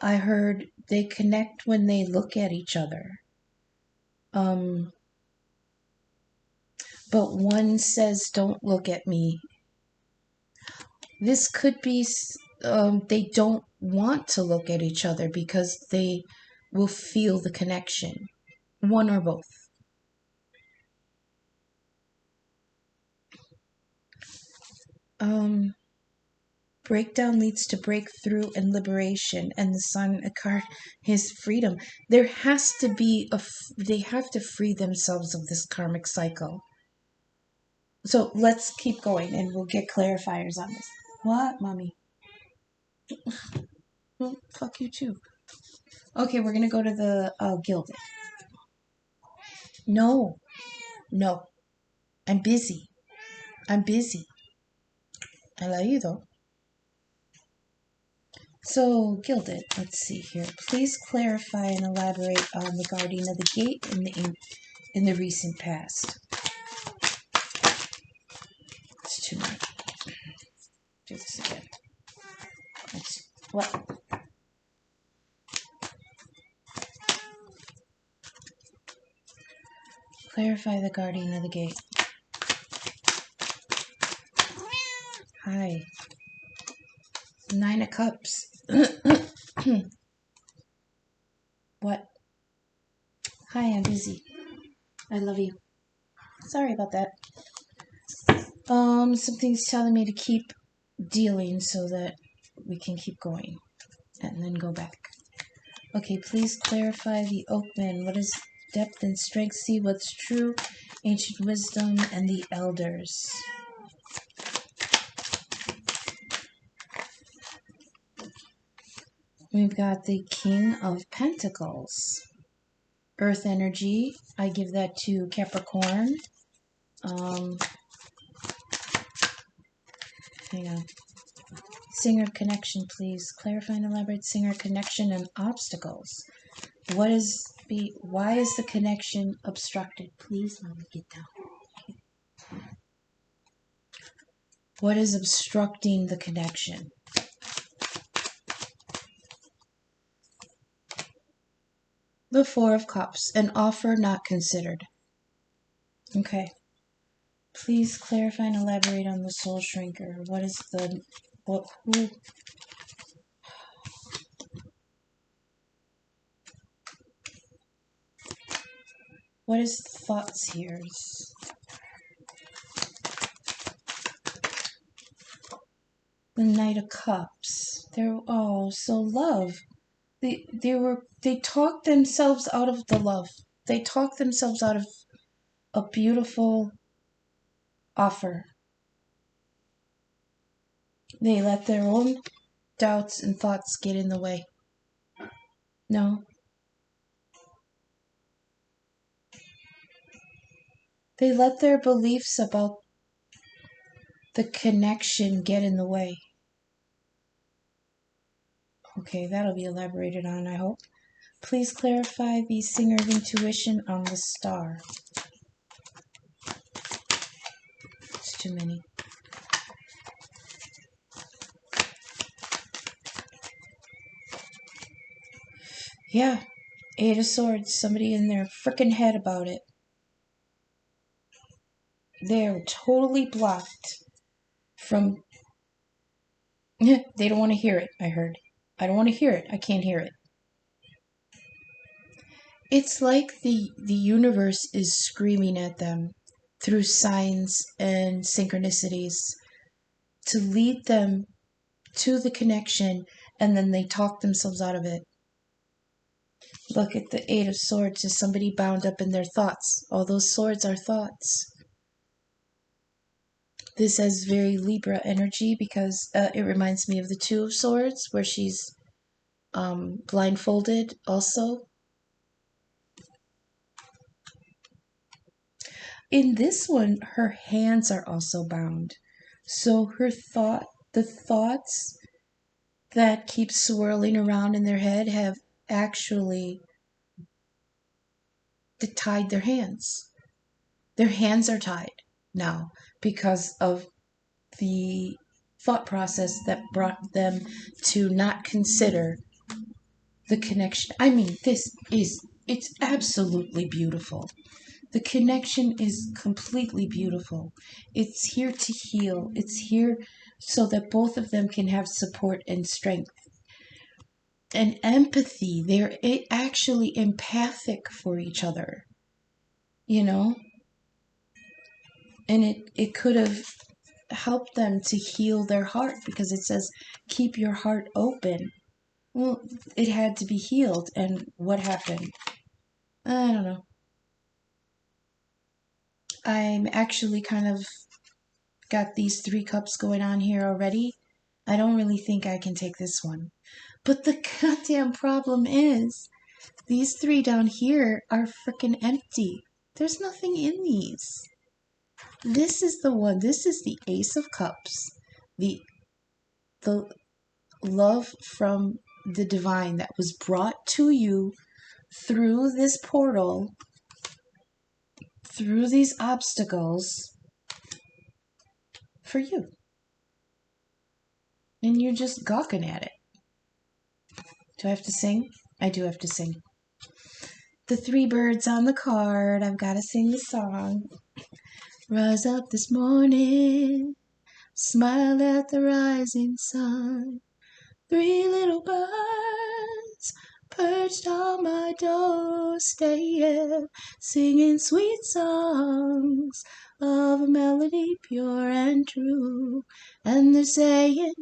I heard they connect when they look at each other. But one says, "Don't look at me." This could be they don't want to look at each other because they will feel the connection. One or both. Breakdown leads to breakthrough and liberation, and the sun, a card, is freedom. There has to be they have to free themselves of this karmic cycle. So let's keep going, and we'll get clarifiers on this. What, mommy? Well, fuck you too. Okay, we're gonna go to the Gilded. No, I'm busy. I love you though. So, Gilded, let's see here. Please clarify and elaborate on the guardian of the gate in the recent past. It's too much. Do this again. What? Clarify the guardian of the gate. Hi. 9 of Cups. What? Hi, I'm busy. I love you. Sorry about that. Something's telling me to keep dealing so that we can keep going. And then go back. Okay, please clarify the Oakman. What is depth and strength? See what's true. Ancient wisdom and the elders. We've got the King of Pentacles. Earth energy. I give that to Capricorn. Hang on. Singer connection, please. Clarify and elaborate singer connection and obstacles. Why is the connection obstructed? Please, let me get down. Okay. What is obstructing the connection? The Four of Cups. An offer not considered. Okay. Please clarify and elaborate on the soul shrinker. What is the... who... What is the thoughts here? The Knight of Cups. So love. They talked themselves out of the love. They talked themselves out of a beautiful offer. They let their own doubts and thoughts get in the way. No. They let their beliefs about the connection get in the way. Okay, that'll be elaborated on, I hope. Please clarify the singer of intuition on the star. too many. Yeah, Eight of Swords. Somebody in their frickin' head about it. They're totally blocked from... They don't want to hear it, I heard. I don't want to hear it. I can't hear it. It's like the universe is screaming at them through signs and synchronicities to lead them to the connection, and then they talk themselves out of it. Look at the Eight of Swords. Is somebody bound up in their thoughts? All those swords are thoughts. This has very Libra energy because it reminds me of the Two of Swords where she's blindfolded also. In this one, her hands are also bound. So the thoughts that keep swirling around in their head have actually tied their hands. Their hands are tied now because of the thought process that brought them to not consider the connection. I mean, it's absolutely beautiful. The connection is completely beautiful. It's here to heal. It's here so that both of them can have support and strength. And empathy. They're actually empathic for each other. You know? And it could have helped them to heal their heart because it says, keep your heart open. Well, it had to be healed. And what happened? I don't know. I'm actually kind of got these 3 cups going on here already. I don't really think I can take this one. But the goddamn problem is, these 3 down here are freaking empty. There's nothing in these. This is the one. This is the Ace of Cups. The love from the divine that was brought to you through this portal, through these obstacles, for you. And you're just gawking at it. Do I have to sing? I do have to sing. The 3 birds on the card. I've got to sing the song. Rise up this morning, smile at the rising sun. 3 little birds perched on my doorstep, singing sweet songs of a melody pure and true. And they're saying,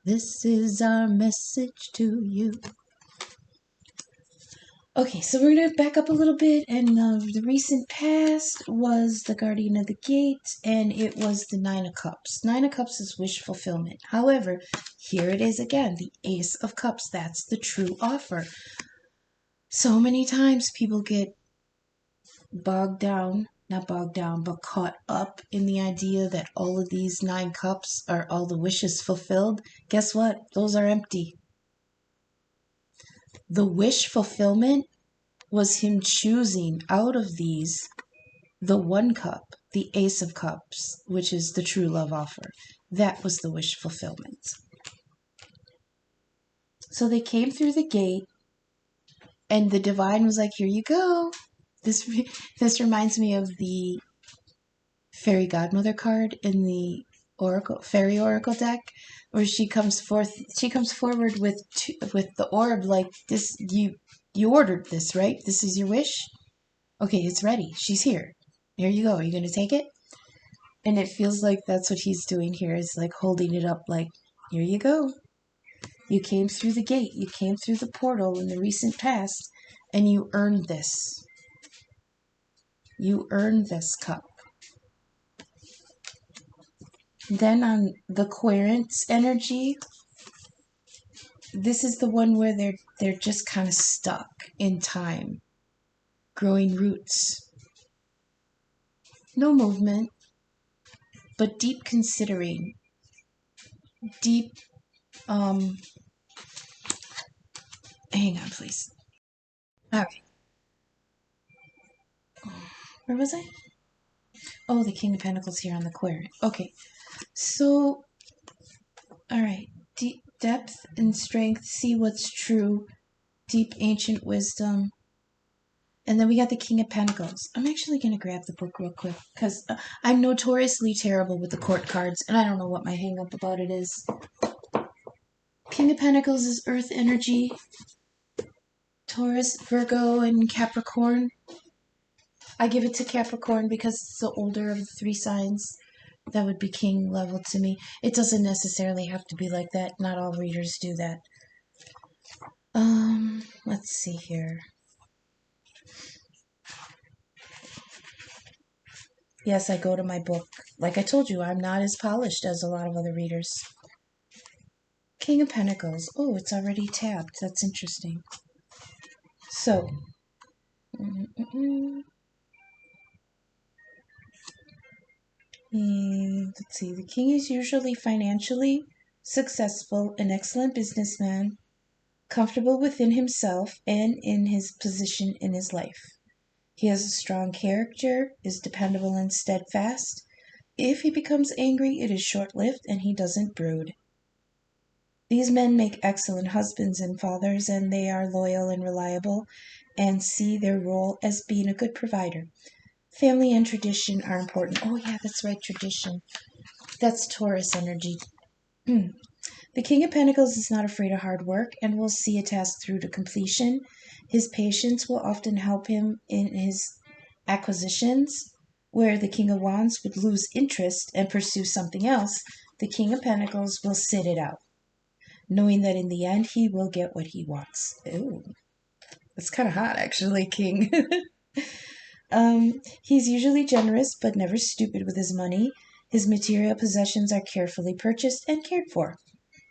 this is our message to you. Okay, so we're going to back up a little bit, and the recent past was the Guardian of the Gate, and it was the 9 of Cups. 9 of Cups is wish fulfillment. However, here it is again, the Ace of Cups. That's the true offer. So many times people get bogged down, not bogged down, but caught up in the idea that all of these 9 cups are all the wishes fulfilled. Guess what? Those are empty. The wish fulfillment was him choosing out of these the 1 cup, the Ace of Cups, which is the true love offer. That was the wish fulfillment. So they came through the gate, and the divine was like, here you go. This reminds me of the fairy godmother card in the Faerie Oracle deck, where she comes forward with the orb like this. You ordered this, right? This is your wish. Okay, it's ready. She's here. Here you go. Are you gonna take it? And it feels like that's what he's doing here. Is like holding it up, like, here you go. You came through the gate. You came through the portal in the recent past, and you earned this. You earned this cup. Then on the Querence energy, this is the one where they're just kind of stuck in time, growing roots. No movement, but deep considering, deep, hang on please. All right. Where was I? Oh, the King of Pentacles here on the querent. Okay, so, all right. Deep depth and strength, see what's true. Deep ancient wisdom. And then we got the King of Pentacles. I'm actually going to grab the book real quick because I'm notoriously terrible with the court cards, and I don't know what my hang up about it is. King of Pentacles is earth energy. Taurus, Virgo, and Capricorn. I give it to Capricorn because it's the older of the three signs. That would be king level to me. It doesn't necessarily have to be like that. Not all readers do that. Let's see here. Yes, I go to my book. Like I told you, I'm not as polished as a lot of other readers. King of Pentacles. Oh, it's already tabbed. That's interesting. So, let's see. The king is usually financially successful, an excellent businessman, comfortable within himself and in his position in his life. He has a strong character, is dependable and steadfast. If he becomes angry, it is short-lived and he doesn't brood. These men make excellent husbands and fathers, and they are loyal and reliable and see their role as being a good provider. Family and tradition are important. Oh yeah, that's right, tradition. That's Taurus energy. The King of Pentacles is not afraid of hard work and will see a task through to completion. His patience will often help him in his acquisitions. Where the King of Wands would lose interest and pursue something else, the King of Pentacles will sit it out, knowing that in the end he will get what he wants. Ooh, that's kind of hot, actually, King. He's usually generous but never stupid with his money. His material possessions are carefully purchased and cared for.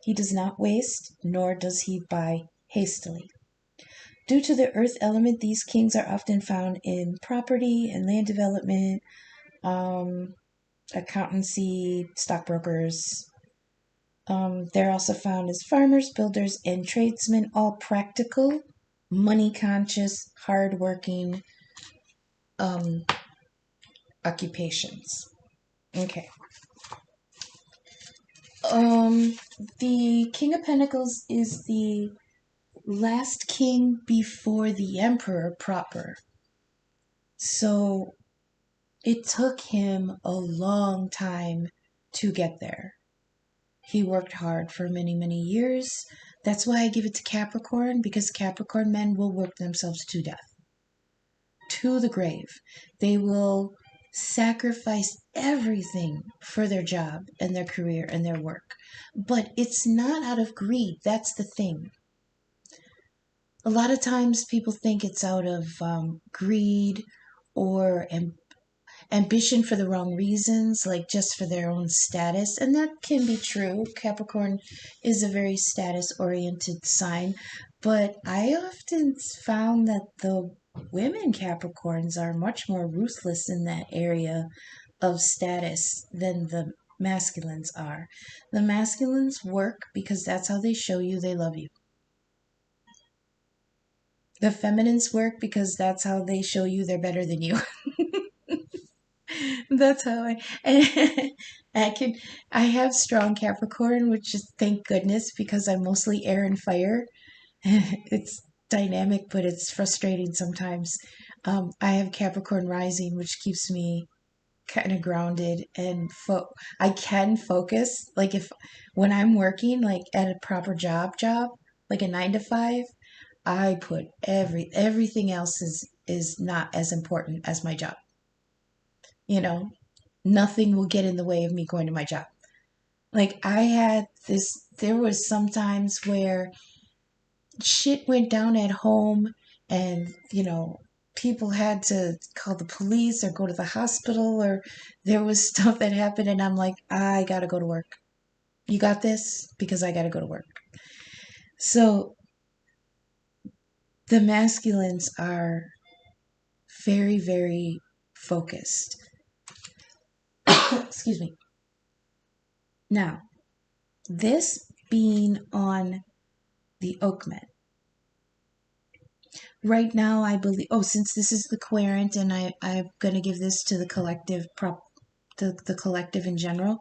He does not waste, nor does he buy hastily. Due to the earth element, these kings are often found in property and land development, accountancy, stockbrokers. They're also found as farmers, builders, and tradesmen, all practical, money-conscious, hard-working occupations. Okay. The King of Pentacles is the last king before the Emperor proper. So it took him a long time to get there. He worked hard for many, many years. That's why I give it to Capricorn, because Capricorn men will work themselves to death, to the grave. They will sacrifice everything for their job and their career and their work. But it's not out of greed. That's the thing. A lot of times people think it's out of greed or ambition for the wrong reasons, like just for their own status. And that can be true. Capricorn is a very status-oriented sign. But I often found that the women Capricorns are much more ruthless in that area of status than the masculines are. The masculines work because that's how they show you they love you. The feminines work because that's how they show you they're better than you. That's how I have strong Capricorn, which is thank goodness, because I'm mostly air and fire. It's dynamic, but it's frustrating sometimes. I have Capricorn rising, which keeps me kind of grounded and I can focus. Like when I'm working like at a proper job, like a 9 to 5, I put everything else is not as important as my job. You know, nothing will get in the way of me going to my job. Like there was some times where shit went down at home and, people had to call the police or go to the hospital, or there was stuff that happened and I'm like, I gotta go to work. You got this? Because I gotta go to work. So the masculines are very, very focused. Excuse me. Now, this being on the Oak-Men. Right now, I believe, since this is the querent and I'm going to give this to the collective the collective in general.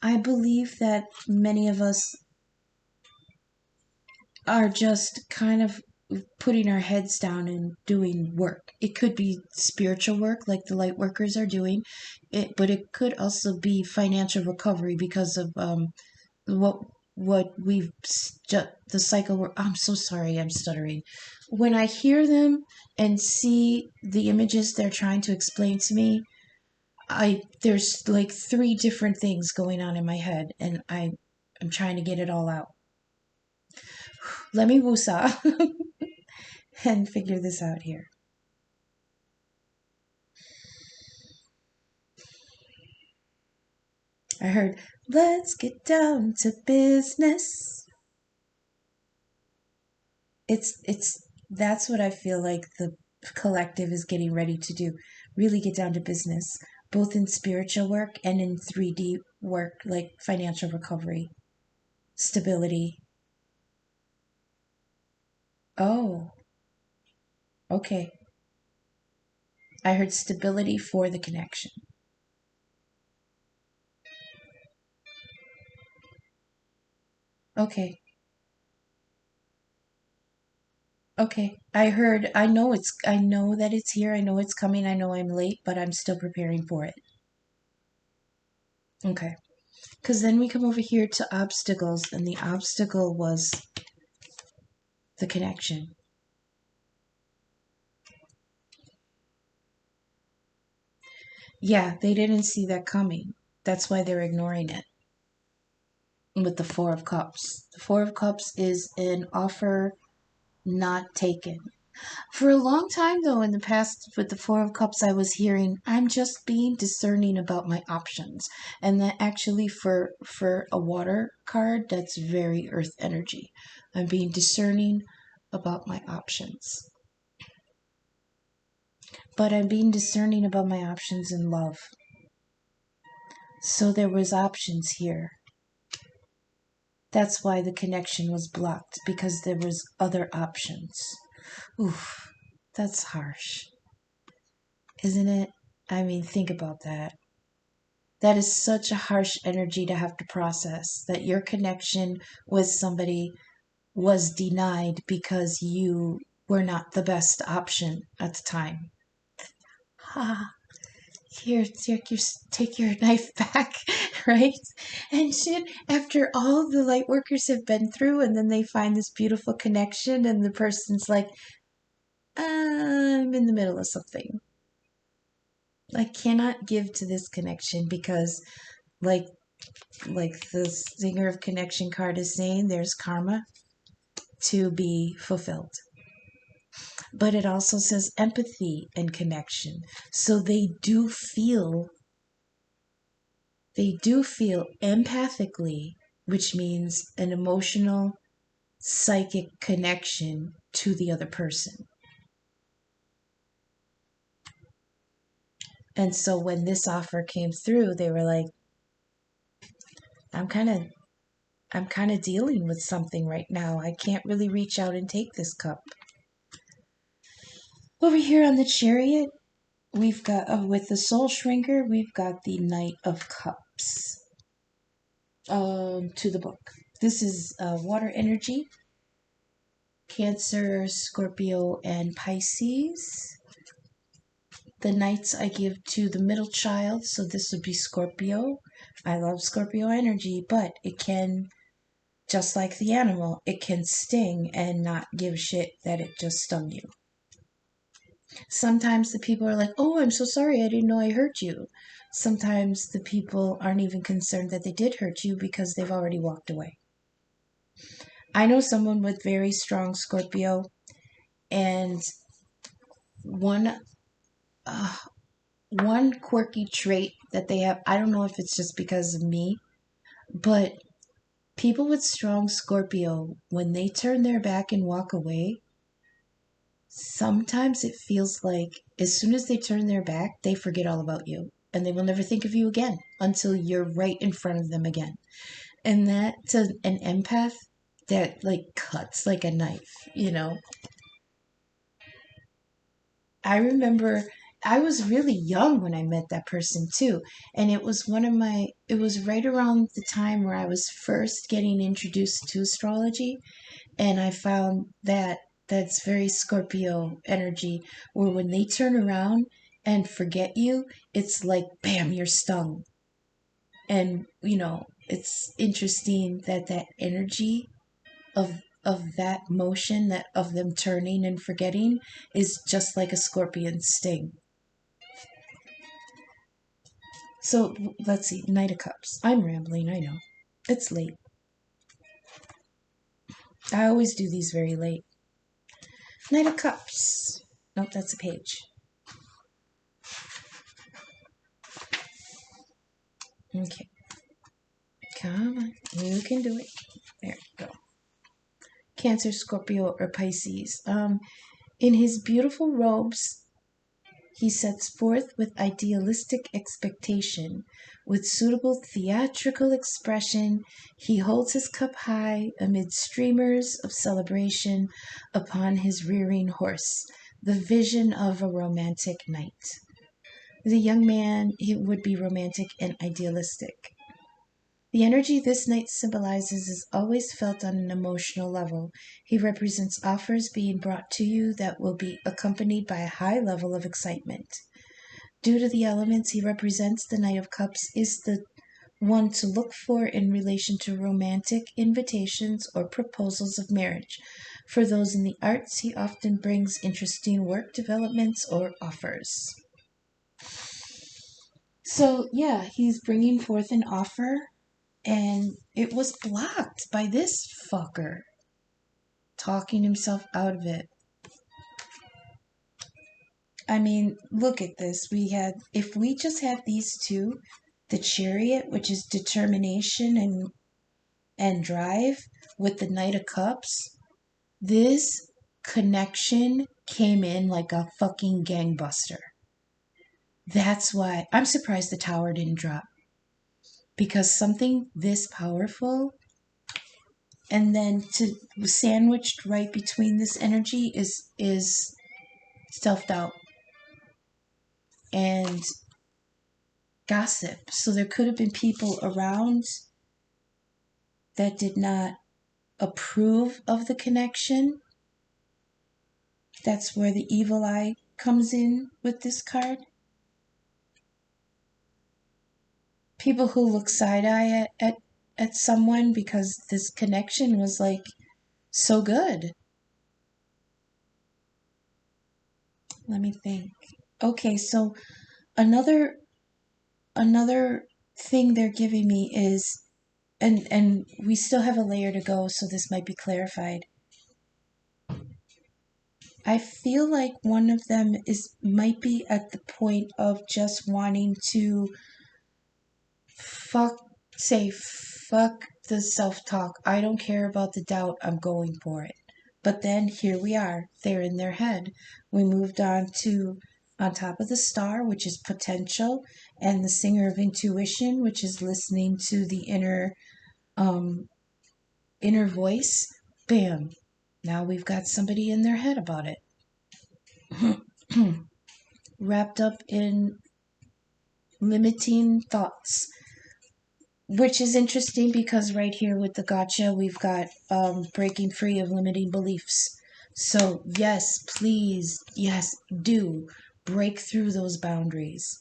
I believe that many of us are just kind of putting our heads down and doing work. It could be spiritual work like the light workers are doing, but it could also be financial recovery because of what we've the cycle. I'm so sorry, I'm stuttering. When I hear them and see the images they're trying to explain to me, there's like three different things going on in my head, and I'm trying to get it all out. Let me woosah and figure this out here. I heard, let's get down to business. That's what I feel like the collective is getting ready to do. Really get down to business, both in spiritual work and in 3D work, like financial recovery, stability. Oh, okay. I heard stability for the connection. Okay. Okay. I know that it's here. I know it's coming. I know I'm late, but I'm still preparing for it. Okay. Because then we come over here to obstacles, and the obstacle was the connection. Yeah, they didn't see that coming. That's why they're ignoring it. With the Four of Cups. The Four of Cups is an offer not taken. For a long time, though, in the past, with the Four of Cups, I was hearing, I'm just being discerning about my options. And that actually, for a water card, that's very earth energy. I'm being discerning about my options. But I'm being discerning about my options in love. So there was options here. That's why the connection was blocked, because there was other options. Oof, that's harsh. Isn't it? I mean, think about that. That is such a harsh energy to have to process, that your connection with somebody was denied because you were not the best option at the time. Ha. Here, take your knife back, right? And shit, after all the light workers have been through, and then they find this beautiful connection, and the person's like, I'm in the middle of something. I cannot give to this connection because, like the Singer of Connection card is saying, there's karma to be fulfilled. But it also says empathy and connection. So they do feel empathically, which means an emotional, psychic connection to the other person. And so when this offer came through, they were like, I'm kind of dealing with something right now. I can't really reach out and take this cup. Over here on the Chariot, we've got, with the Soul Shrinker, we've got the Knight of Cups. To the book. This is water energy. Cancer, Scorpio, and Pisces. The Knights I give to the middle child, so this would be Scorpio. I love Scorpio energy, but it can, just like the animal, it can sting and not give shit that it just stung you. Sometimes the people are like, oh, I'm so sorry, I didn't know I hurt you. Sometimes the people aren't even concerned that they did hurt you because they've already walked away. I know someone with very strong Scorpio, and one quirky trait that they have, I don't know if it's just because of me, but people with strong Scorpio, when they turn their back and walk away, sometimes it feels like as soon as they turn their back, they forget all about you, and they will never think of you again until you're right in front of them again. And that's an empath that like cuts like a knife, you know. I remember I was really young when I met that person too. And it was it was right around the time where I was first getting introduced to astrology. And I found that that's very Scorpio energy, where when they turn around and forget you, it's like, bam, you're stung. And, it's interesting that that energy of that motion, that of them turning and forgetting, is just like a scorpion sting. So let's see, Knight of Cups. I'm rambling, I know. It's late. I always do these very late. Knight of Cups. Nope, that's a page. Okay. Come on. You can do it. There you go. Cancer, Scorpio, or Pisces. In his beautiful robes, he sets forth with idealistic expectation. With suitable theatrical expression, he holds his cup high amid streamers of celebration upon his rearing horse, the vision of a romantic knight. The young man, he would be romantic and idealistic. The energy this knight symbolizes is always felt on an emotional level. He represents offers being brought to you that will be accompanied by a high level of excitement. Due to the elements he represents, the Knight of Cups is the one to look for in relation to romantic invitations or proposals of marriage. For those in the arts, he often brings interesting work developments or offers. So, yeah, he's bringing forth an offer, and it was blocked by this fucker talking himself out of it. I mean, look at this. If we just had these two, the Chariot, which is determination and drive, with the Knight of Cups, this connection came in like a fucking gangbuster. That's why I'm surprised the tower didn't drop. Because something this powerful, and then to sandwiched right between this energy is self-doubt and gossip. So there could have been people around that did not approve of the connection. That's where the evil eye comes in with this card. People who look side-eye at someone because this connection was like so good. Let me think. Okay, so another thing they're giving me is, and we still have a layer to go, so this might be clarified. I feel like one of them might be at the point of just wanting to fuck the self-talk. I don't care about the doubt. I'm going for it. But then here we are. They're in their head. We moved on to On Top of the Star, which is potential, and the Singer of Intuition, which is listening to the inner voice. Bam. Now we've got somebody in their head about it. Wrapped up in limiting thoughts. Which is interesting because right here with the gotcha, we've got breaking free of limiting beliefs. So yes, please, yes, do break through those boundaries.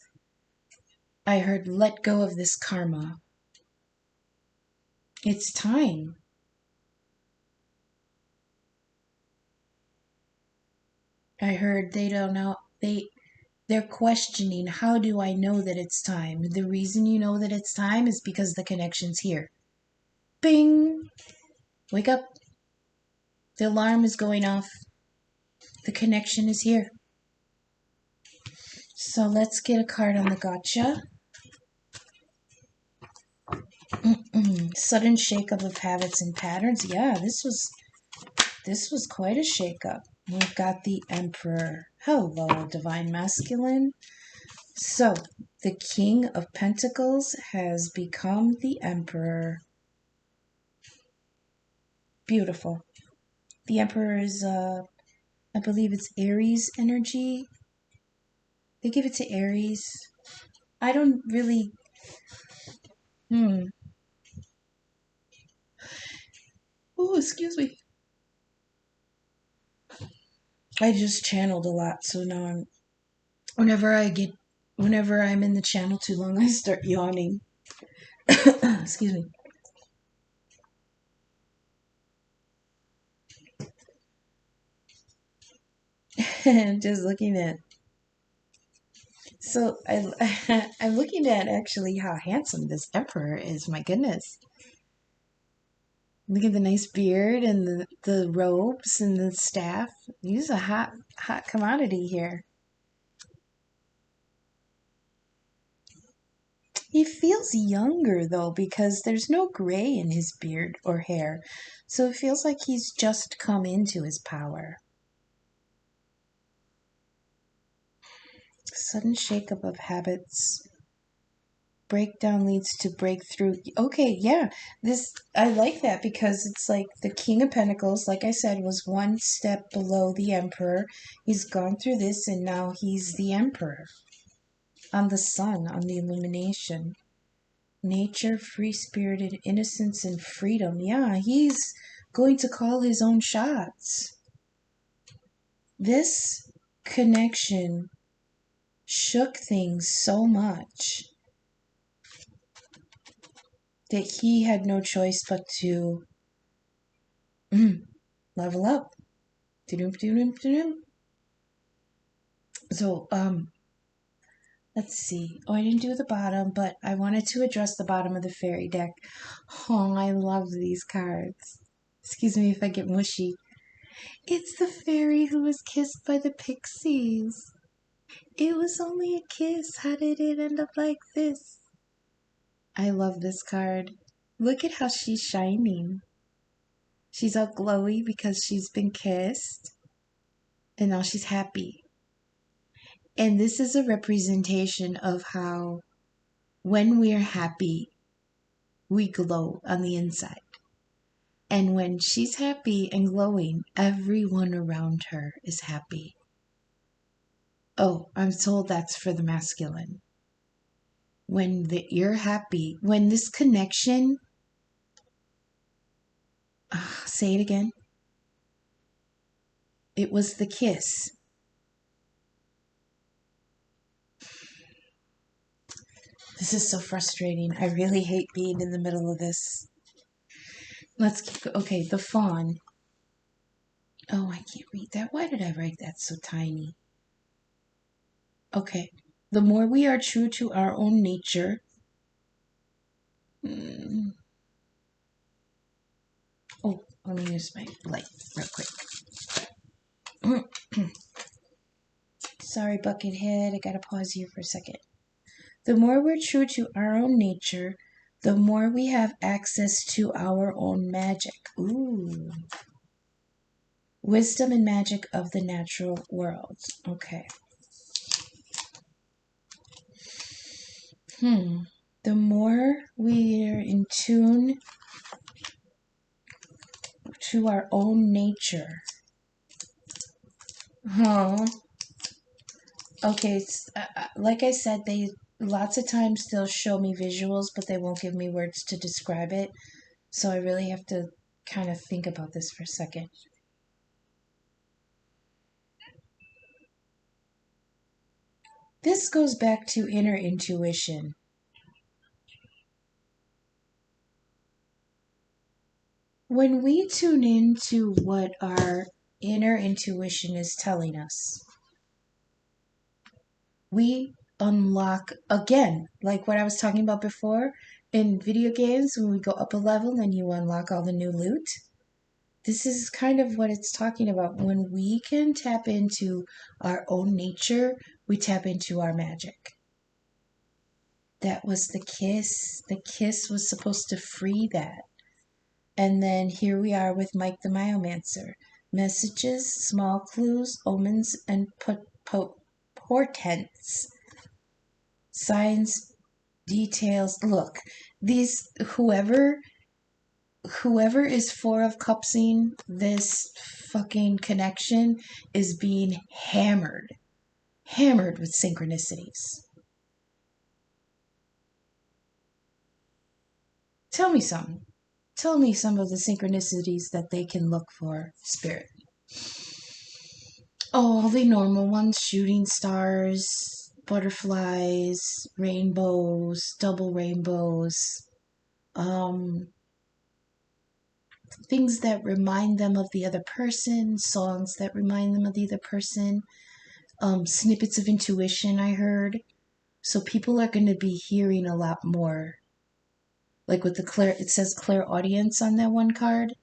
I heard let go of this karma. It's time. I heard they don't know, they're questioning, how do I know that it's time? The reason you know that it's time is because the connection's here. Bing! Wake up. The alarm is going off. The connection is here. So let's get a card on the gotcha. Sudden shakeup of habits and patterns. Yeah, this was quite a shakeup. We've got the Emperor. Hello, Divine Masculine. So, the King of Pentacles has become the Emperor. Beautiful. The Emperor is, I believe it's Aries energy. They give it to Aries. I don't really... Oh, excuse me. I just channeled a lot, so now I'm... Whenever I'm in the channel too long, I start yawning. Excuse me. I'm just looking at... So I'm looking at actually how handsome this emperor is. My goodness. Look at the nice beard and the robes and the staff. He's a hot commodity here. He feels younger though because there's no gray in his beard or hair. So it feels like he's just come into his power. Sudden shakeup of habits. Breakdown leads to breakthrough. Okay, yeah. I like that because it's like the King of Pentacles, like I said, was one step below the Emperor. He's gone through this and now he's the Emperor. On the Sun, on the illumination. Nature, free-spirited, innocence, and freedom. Yeah, he's going to call his own shots. This connection shook things so much that he had no choice but to level up. So, let's see. Oh, I didn't do the bottom, but I wanted to address the bottom of the fairy deck. Oh, I love these cards. Excuse me if I get mushy. It's the fairy who was kissed by the pixies. It was only a kiss. How did it end up like this? I love this card. Look at how she's shining. She's all glowy because she's been kissed. And now she's happy. And this is a representation of how when we're happy, we glow on the inside. And when she's happy and glowing, everyone around her is happy. Oh, I'm told that's for the masculine. When you're happy, when this connection... say it again. It was the kiss. This is so frustrating. I really hate being in the middle of this. Let's keep... Okay, the fawn. Oh, I can't read that. Why did I write that so tiny? Okay. The more we are true to our own nature... Oh, let me use my light real quick. Sorry, Buckethead. I gotta pause you for a second. The more we're true to our own nature, the more we have access to our own magic. Ooh. Wisdom and magic of the natural world. Okay. The more we're in tune to our own nature. Okay, like I said, lots of times they'll show me visuals, but they won't give me words to describe it. So I really have to kind of think about this for a second. This goes back to inner intuition. When we tune into what our inner intuition is telling us, we unlock, again, like what I was talking about before, in video games, when we go up a level, then you unlock all the new loot. This is kind of what it's talking about. When we can tap into our own nature, we tap into our magic. That was the kiss. The kiss was supposed to free that. And then here we are with Mike the Myomancer. Messages, small clues, omens, and portents. Signs, details. Look, these, whoever is Four of Cupsing this fucking connection is being hammered hammered with synchronicities. Tell me some. Tell me some of the synchronicities that they can look for, Spirit. Oh, all the normal ones: shooting stars, butterflies, rainbows, double rainbows, things that remind them of the other person, songs that remind them of the other person, snippets of intuition I heard. So people are going to be hearing a lot more. Like with the it says clairaudience on that one card.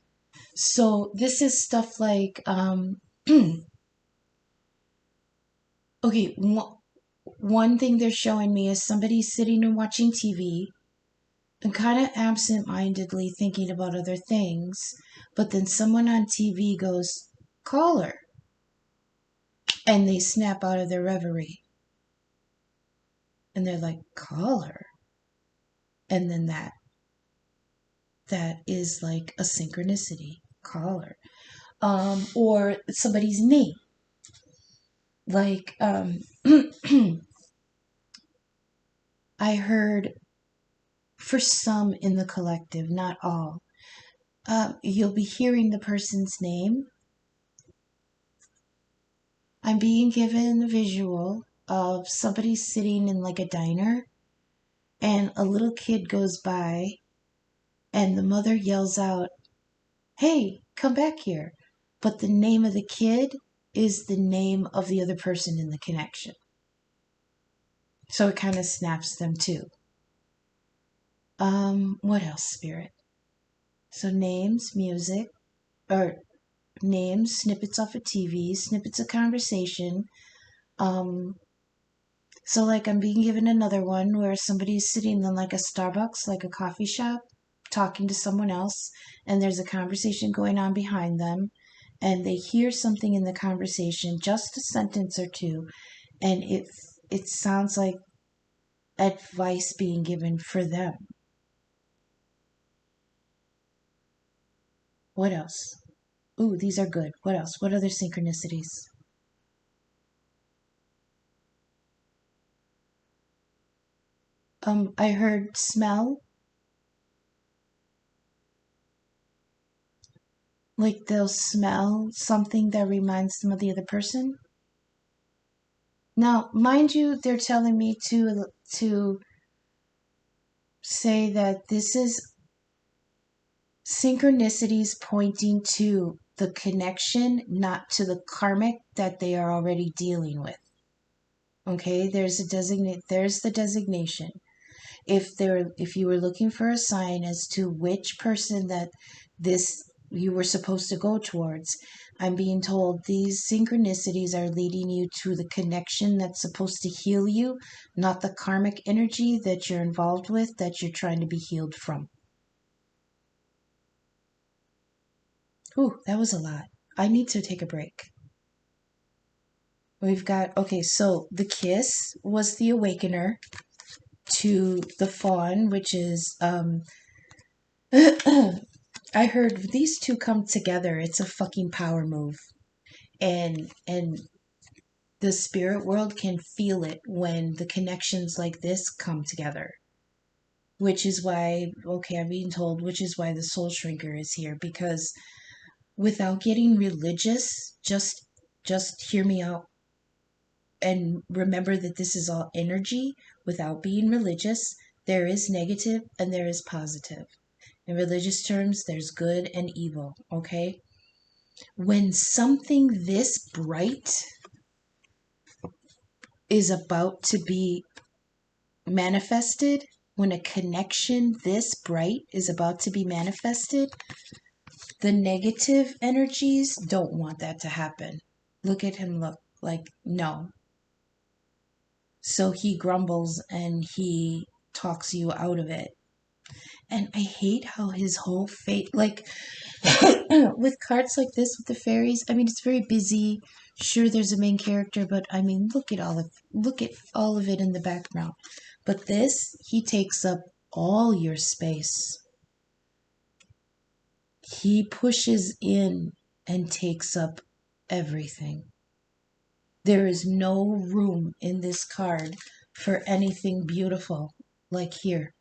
So this is stuff like, okay, one thing they're showing me is somebody sitting and watching TV and kind of absent-mindedly thinking about other things, but then someone on TV goes, "Call her," and they snap out of their reverie. And they're like, "Call her." And then that is like a synchronicity. Call her. Or somebody's name. Like, I heard, for some in the collective, not all, you'll be hearing the person's name. I'm being given a visual of somebody sitting in like a diner, and a little kid goes by, and the mother yells out, "Hey, come back here." But the name of the kid is the name of the other person in the connection. So it kind of snaps them too. What else, Spirit? So names, music, or names, snippets off of TV, snippets of conversation. So like I'm being given another one where somebody's sitting in like a Starbucks, like a coffee shop, talking to someone else, and there's a conversation going on behind them, and they hear something in the conversation, just a sentence or two, and it sounds like advice being given for them. What else? Ooh, these are good. What else? What other synchronicities? I heard smell. Like they'll smell something that reminds them of the other person. Now, mind you, they're telling me to say that this is synchronicities pointing to the connection, not to the karmic that they are already dealing with. Okay, there's the designation. If you were looking for a sign as to which person that this you were supposed to go towards, I'm being told these synchronicities are leading you to the connection that's supposed to heal you, not the karmic energy that you're involved with, that you're trying to be healed from. Ooh, that was a lot. I need to take a break. We've got, okay, so the kiss was the awakener to the fawn, which is, I heard these two come together. It's a fucking power move. And the spirit world can feel it when the connections like this come together. Which is why, okay, I'm being told, which is why the soul shrinker is here. Because without getting religious, just hear me out. And remember that this is all energy. Without being religious, there is negative and there is positive. In religious terms, there's good and evil, okay? When something this bright is about to be manifested, when a connection this bright is about to be manifested, the negative energies don't want that to happen. Look at him, look like, no. So he grumbles and he talks you out of it. And I hate how his whole fate, like, with cards like this with the fairies, I mean, it's very busy. Sure, there's a main character, but I mean, look at all of it in the background. But this, he takes up all your space. He pushes in and takes up everything. There is no room in this card for anything beautiful like here.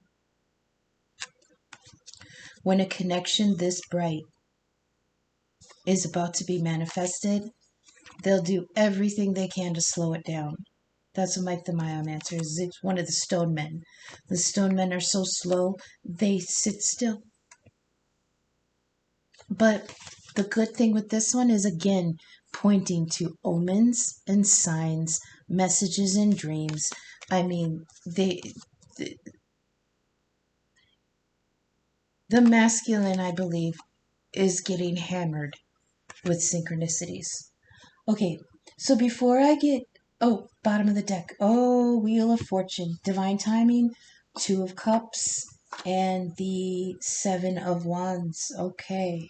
When a connection this bright is about to be manifested, they'll do everything they can to slow it down. That's what Mike the Myomancer is. It's one of the stone men. The stone men are so slow, they sit still. But the good thing with this one is, again, pointing to omens and signs, messages and dreams. I mean, the masculine, I believe, is getting hammered with synchronicities. Okay, so before I get... Oh, bottom of the deck. Oh, Wheel of Fortune. Divine Timing, Two of Cups, and the Seven of Wands. Okay.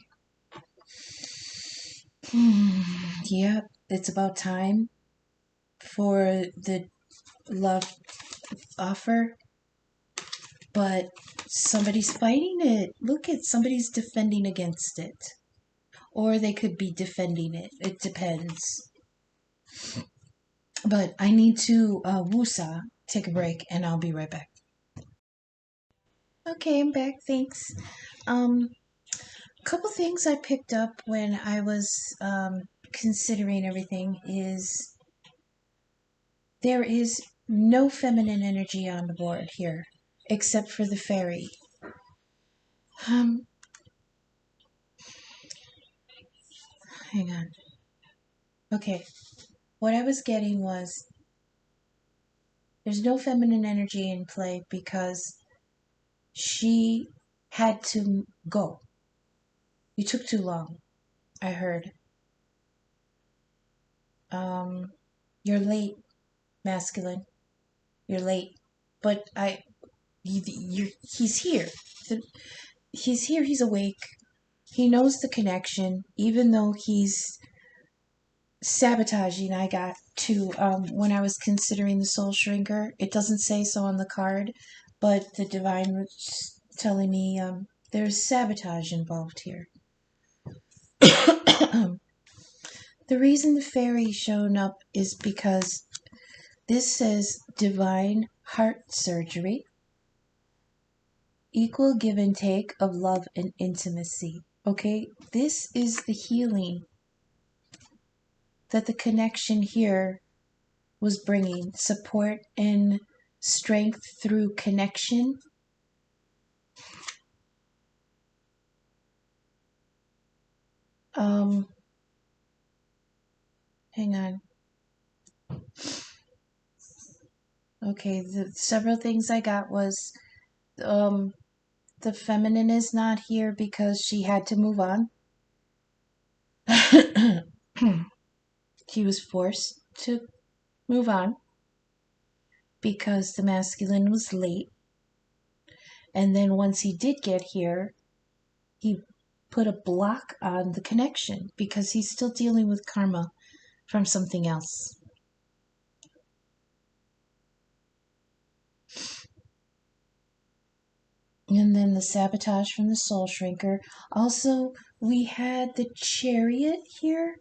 Yep, it's about time for the love offer. But somebody's fighting it. Look at somebody's defending against it. Or they could be defending it. It depends. But I need to woosah, take a break, and I'll be right back. Okay, I'm back. Thanks. A couple things I picked up when I was considering everything is there is no feminine energy on the board here, except for the fairy. Hang on. Okay, what I was getting was there's no feminine energy in play because she had to go. You took too long, I heard. You're late, masculine. You're late. But he's here. He's here, he's awake. He knows the connection, even though he's sabotaging. I got to, when I was considering the soul shrinker, it doesn't say so on the card, but the divine was telling me there's sabotage involved here. The reason the fairy's shown up is because this says divine heart surgery, equal give and take of love and intimacy. Okay, this is the healing that the connection here was bringing, support and strength through connection. Hang on. Okay, the several things I got was the feminine is not here because she had to move on. She was forced to move on because the masculine was late. And then once he did get here, he put a block on the connection because he's still dealing with karma from something else. And then the sabotage from the soul shrinker. Also, we had the chariot here,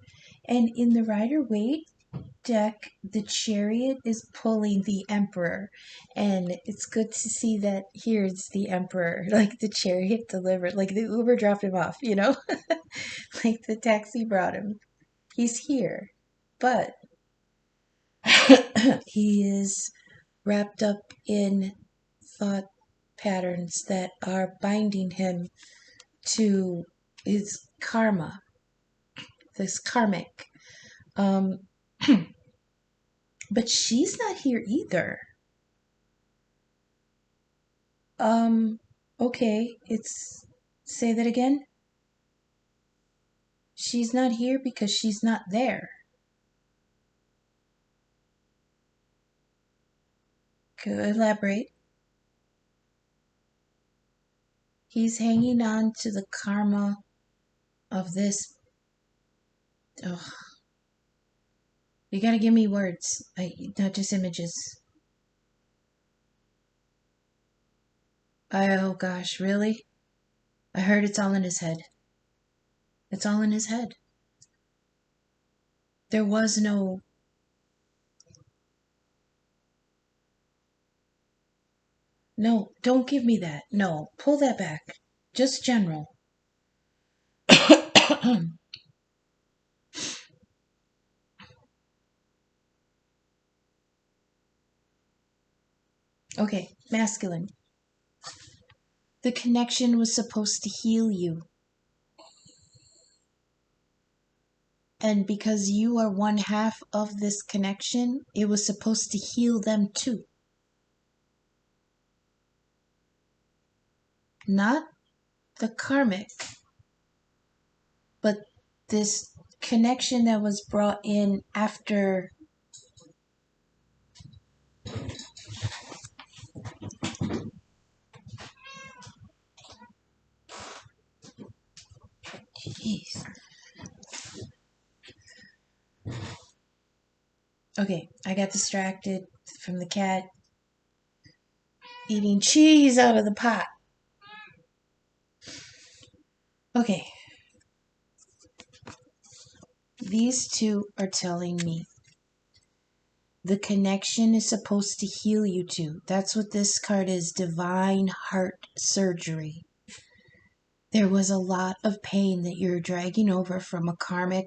and in the Rider-Waite deck, the chariot is pulling the emperor, and it's good to see that here it's the emperor, like the chariot delivered, like the Uber dropped him off, you know, like the taxi brought him. He's here, but he is wrapped up in thought patterns that are binding him to his karma, this karmic. But she's not here either. Okay, say that again. She's not here because she's not there. Could elaborate. He's hanging on to the karma of this. Oh, you gotta give me words, not just images. Oh gosh, really? I heard it's all in his head. It's all in his head. There was no No, don't give me that. No, pull that back. Just general. Okay, masculine. The connection was supposed to heal you. And because you are one half of this connection, it was supposed to heal them too. Not the karmic, but this connection that was brought in after. Jeez. Okay, I got distracted from the cat eating cheese out of the pot. Okay. These two are telling me the connection is supposed to heal you too. That's what this card is, divine heart surgery. There was a lot of pain that you're dragging over from a karmic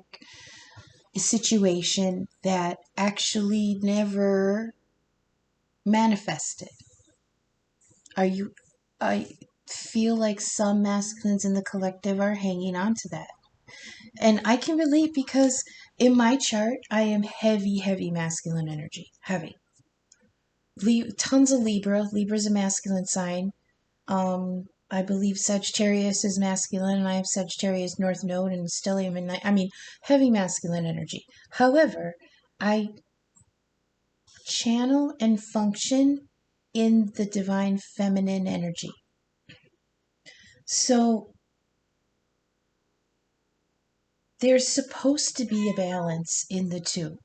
situation that actually never manifested. I feel like some masculines in the collective are hanging on to that. And I can relate because in my chart, I am heavy, heavy masculine energy. Heavy. Tons of Libra. Libra's a masculine sign. I believe Sagittarius is masculine, and I have Sagittarius North Node and Stellium and I mean, heavy masculine energy. However, I channel and function in the divine feminine energy. So there's supposed to be a balance in the two.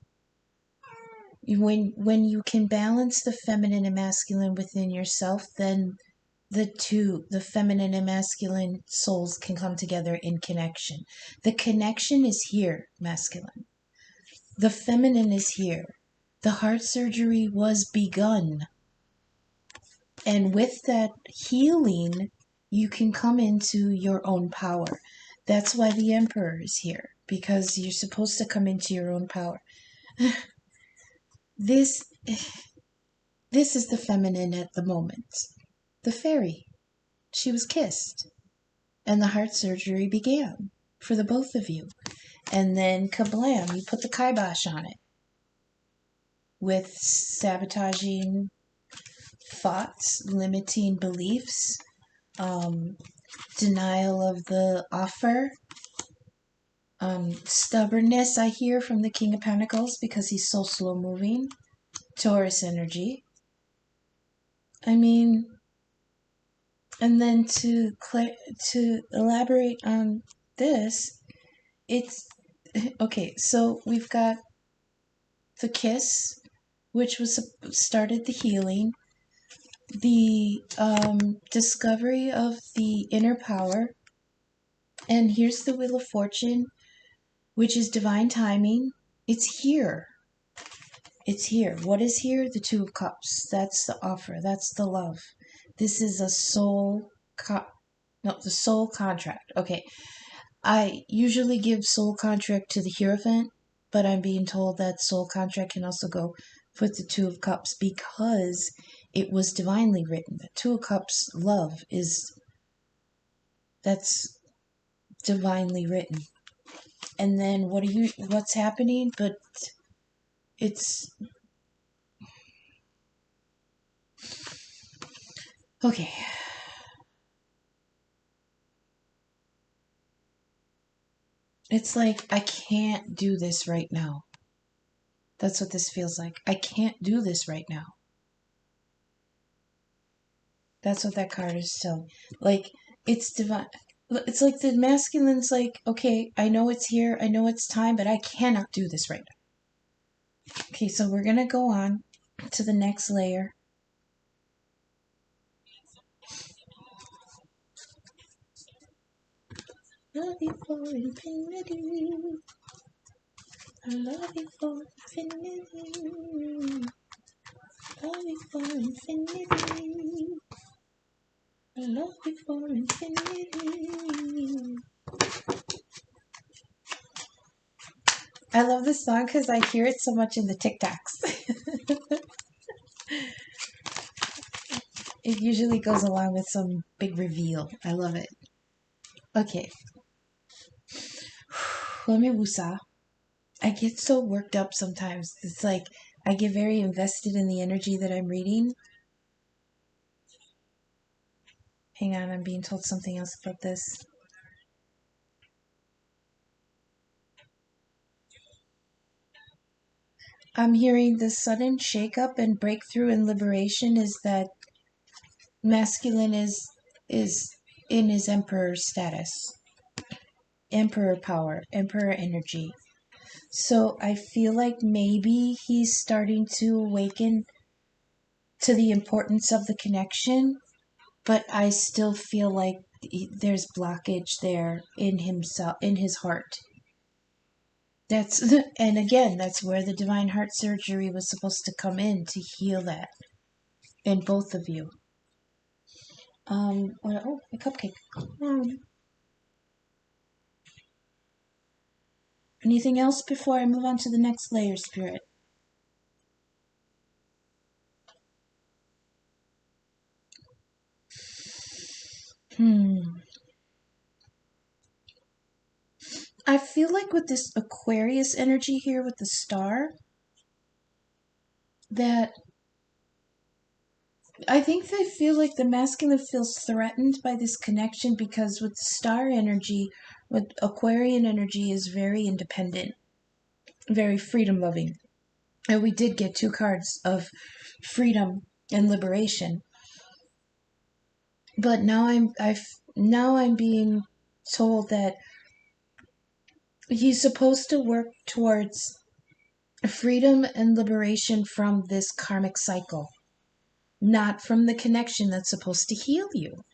When you can balance the feminine and masculine within yourself, then the two, the feminine and masculine souls can come together in connection. The connection is here, masculine. The feminine is here. The heart surgery was begun. And with that healing, you can come into your own power. That's why the Emperor is here, because you're supposed to come into your own power. This is the feminine at the moment. The fairy. She was kissed. And the heart surgery began for the both of you. And then kablam, you put the kibosh on it. With sabotaging thoughts, limiting beliefs, denial of the offer, stubbornness I hear from the King of Pentacles because he's so slow moving. Taurus energy. I mean, and then to elaborate on this, it's okay. So we've got the kiss, which was started the healing, the discovery of the inner power, and here's the Wheel of Fortune, which is divine timing. It's here. It's here. What is here? The Two of Cups. That's the offer. That's the love. This is a soul the soul contract. Okay. I usually give soul contract to the Hierophant, but I'm being told that soul contract can also go with the Two of Cups because it was divinely written. The Two of Cups love that's divinely written. And then what's happening? But it's okay. It's like, I can't do this right now. That's what this feels like. I can't do this right now. That's what that card is telling. Like, it's divine. It's like the masculine's like, okay, I know it's here. I know it's time, but I cannot do this right now. Okay, so we're going to go on to the next layer. Love you for infinity. I love you for infinity. Love you for infinity. love before infinity. I love this song because I hear it so much in the TikToks. It usually goes along with some big reveal. I love it. Okay. Homebusa. I get so worked up sometimes. It's like I get very invested in the energy that I'm reading. Hang on, I'm being told something else about this. I'm hearing the sudden shakeup and breakthrough and liberation is that masculine is in his emperor status, emperor power, emperor energy. So I feel like maybe he's starting to awaken to the importance of the connection, but I still feel like there's blockage there in himself, in his heart. And again, that's where the divine heart surgery was supposed to come in to heal that in both of you. Oh, a cupcake. Anything else before I move on to the next layer, Spirit? I feel like with this Aquarius energy here with the star, that I think they feel like the masculine feels threatened by this connection because with the star energy, with Aquarian energy is very independent, very freedom loving. And we did get 2 cards of freedom and liberation. But now I'm being told that he's supposed to work towards freedom and liberation from this karmic cycle, not from the connection that's supposed to heal you.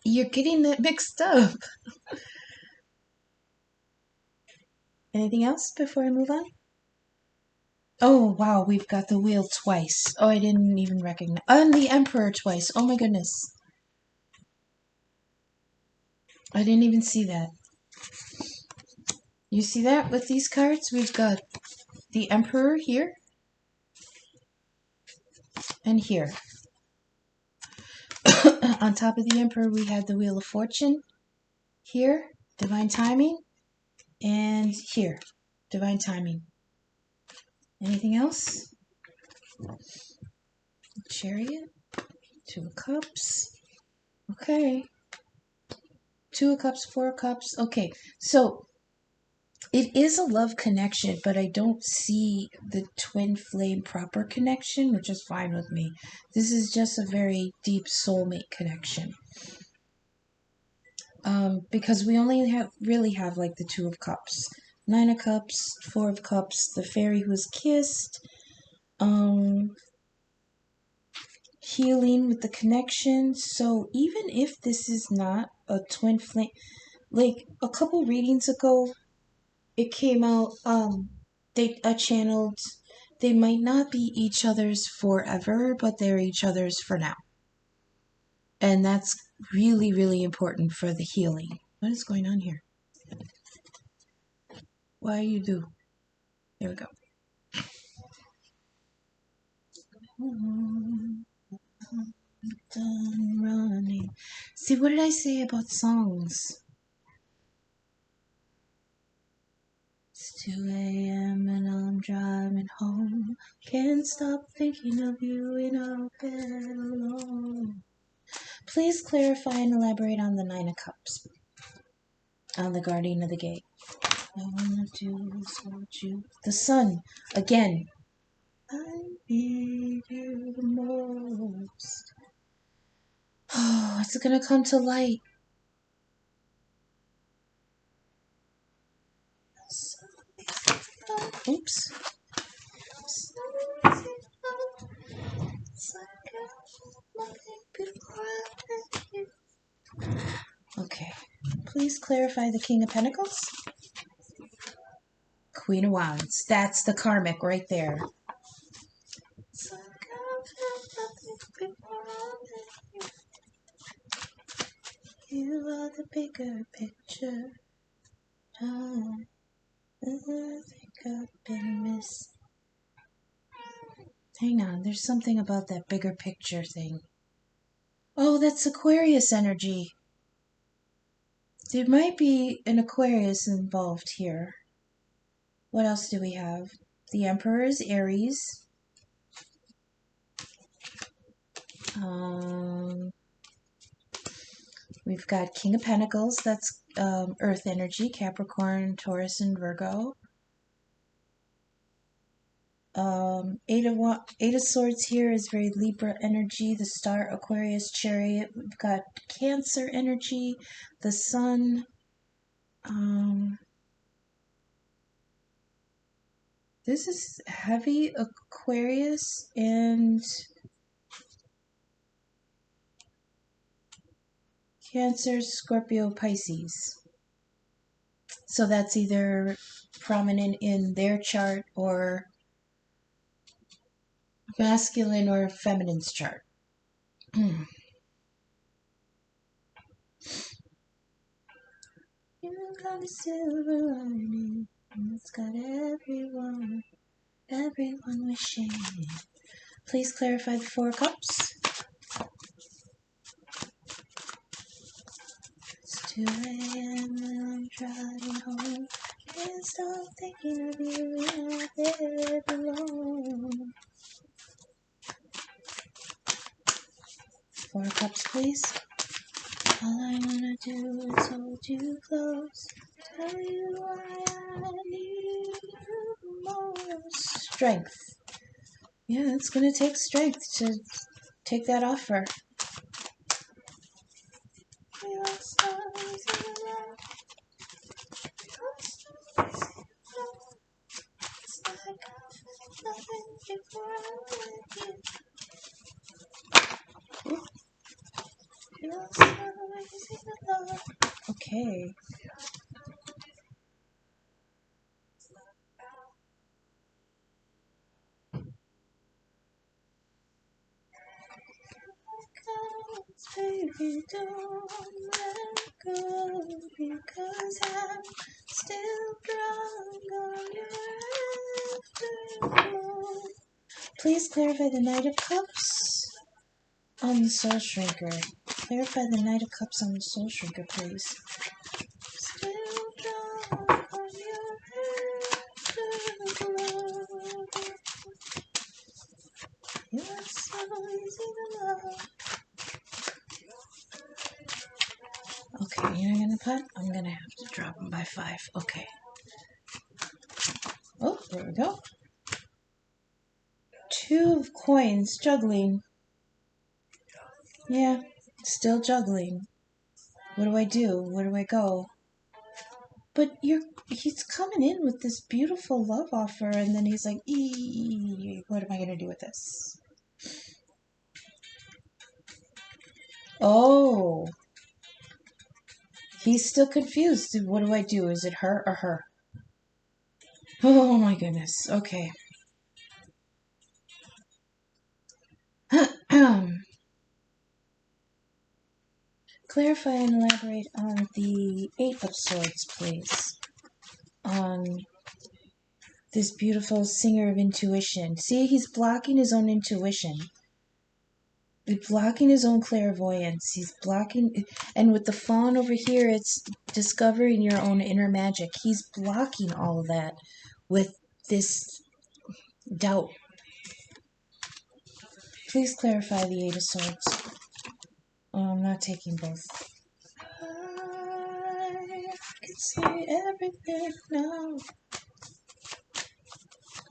You're getting that mixed up. Anything else before I move on? Oh, wow, we've got the wheel twice. Oh, I didn't even recognize. And the emperor twice. Oh my goodness. I didn't even see that. You see that with these cards? We've got the emperor here and here. On top of the emperor, we had the wheel of fortune here, divine timing, and here, divine timing. Anything else? Chariot, 2 of cups. Okay. 2 of cups, 4 of cups. Okay, so it is a love connection, but I don't see the twin flame proper connection, which is fine with me. This is just a very deep soulmate connection. Because we only really have like the 2 of cups. 9 of cups, 4 of cups, the fairy who was kissed, healing with the connection. So even if this is not a twin flame, like a couple readings ago, it came out, they channeled, they might not be each other's forever, but they're each other's for now. And that's really, really important for the healing. What is going on here? Why you do? There we go. Done running. See, what did I say about songs? It's 2 a.m. and I'm driving home. Can't stop thinking of you in our bed alone. Please clarify and elaborate on the 9 of Cups. On the Guardian of the Gate. I wanna do is want you. The Sun. Again. I need you the most. Oh, it's gonna come to light. Oops. Okay. Please clarify the King of Pentacles. Queen of Wands. That's the karmic right there. You are the bigger picture. I think I've been missing. Hang on, there's something about that bigger picture thing. Oh, that's Aquarius energy. There might be an Aquarius involved here. What else do we have? The Emperor is Aries. We've got King of Pentacles. That's Earth energy. Capricorn, Taurus, and Virgo. Eight of Swords here is very Libra energy. The Star, Aquarius, Chariot. We've got Cancer energy. The Sun. This is heavy Aquarius and Cancer, Scorpio, Pisces. So that's either prominent in their chart or masculine or feminine's chart. You got a silver lining, and it's got everyone wishing. Please clarify the Four of Cups. It's 2 a.m. and I'm driving home. Can't stop thinking of you out there alone. 4 of Cups, please. All I wanna do is hold you close, tell you why I need you most. Strength. Yeah, it's gonna take strength to take that offer. Your stars in love. Your stars in love. It's like I felt nothing before I met you. Your stars in love. Okay. Baby, don't let go, because I'm still drunk on your afterglow. Please clarify the Knight of Cups on the Soul Shrinker. Clarify the Knight of Cups on the Soul Shrinker, please. Still drunk on your afterglow. You're so easy to love. Okay, you're gonna put? I'm gonna have to drop them by 5. Okay. Oh, there we go. 2 of coins, juggling. Yeah, still juggling. What do I do? Where do I go? But he's coming in with this beautiful love offer, and then he's like, what am I gonna do with this? Oh. He's still confused. What do I do? Is it her or her? Oh my goodness. Okay. Clarify and elaborate on the 8 of Swords, please. On this beautiful singer of intuition. See, he's blocking his own intuition. He's blocking his own clairvoyance. He's blocking, and with the fawn over here, it's discovering your own inner magic. He's blocking all of that with this doubt. Please clarify the 8 of Swords. Oh, I'm not taking both. I can see everything now.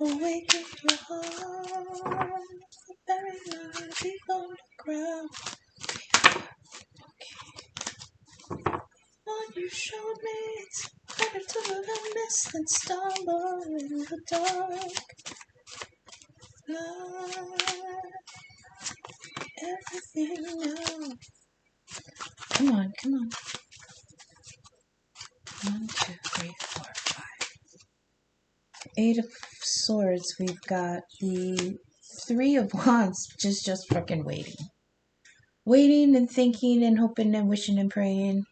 Awaken your heart. The very night deep underground. Okay. What you showed me, it's better to live and miss than stumble in the dark. Everything now. Come on, come on. 1, 2, 3, 4, 5. 8 of Swords, we've got the 3 of Wands just fucking waiting. waiting and thinking and hoping and wishing and praying.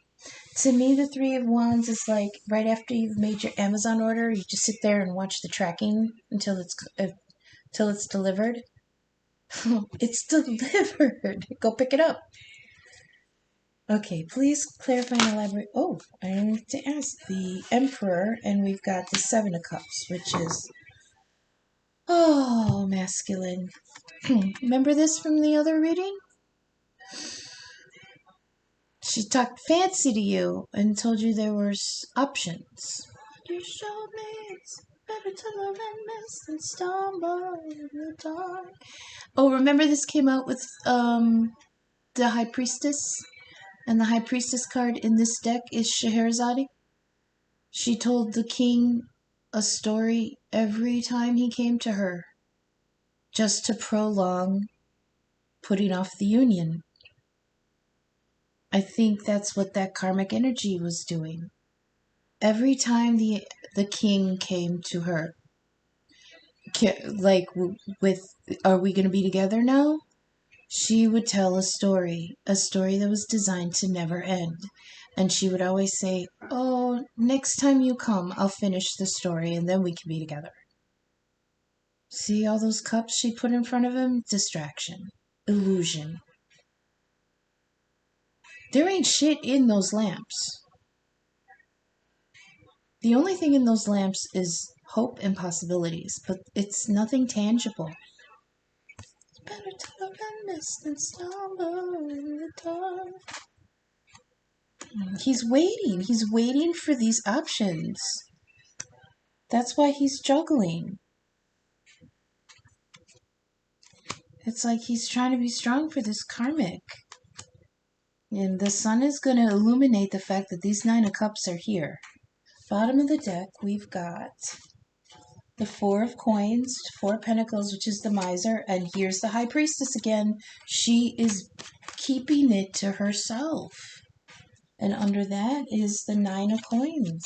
To me, the Three of Wands is like right after you've made your Amazon order, you just sit there and watch the tracking until it's delivered. It's delivered. Go pick it up. Okay, please clarify and elaborate. Oh, I need to ask the Emperor, and we've got the Seven of Cups, which is, oh, masculine. Remember this from the other reading? She talked fancy to you and told you there were options. You showed me it's better to love and miss than stumble in the dark. Oh, remember this came out with the High Priestess? And the High Priestess card in this deck is Scheherazade. She told the king a story every time he came to her, just to prolong putting off the union. I think that's what that karmic energy was doing. Every time the king came to her, like with, are we going to be together now? She would tell a story that was designed to never end. And she would always say, oh, next time you come, I'll finish the story and then we can be together. See all those cups she put in front of him? Distraction. Illusion. There ain't shit in those lamps. The only thing in those lamps is hope and possibilities, but it's nothing tangible. It's better to love and miss than stumble in the dark. He's waiting. He's waiting for these options. That's why he's juggling. It's like he's trying to be strong for this karmic. And the sun is going to illuminate the fact that these Nine of Cups are here. Bottom of the deck, we've got the Four of Coins, Four of Pentacles, which is the miser, and here's the High Priestess again. She is keeping it to herself. And under that is the Nine of Coins.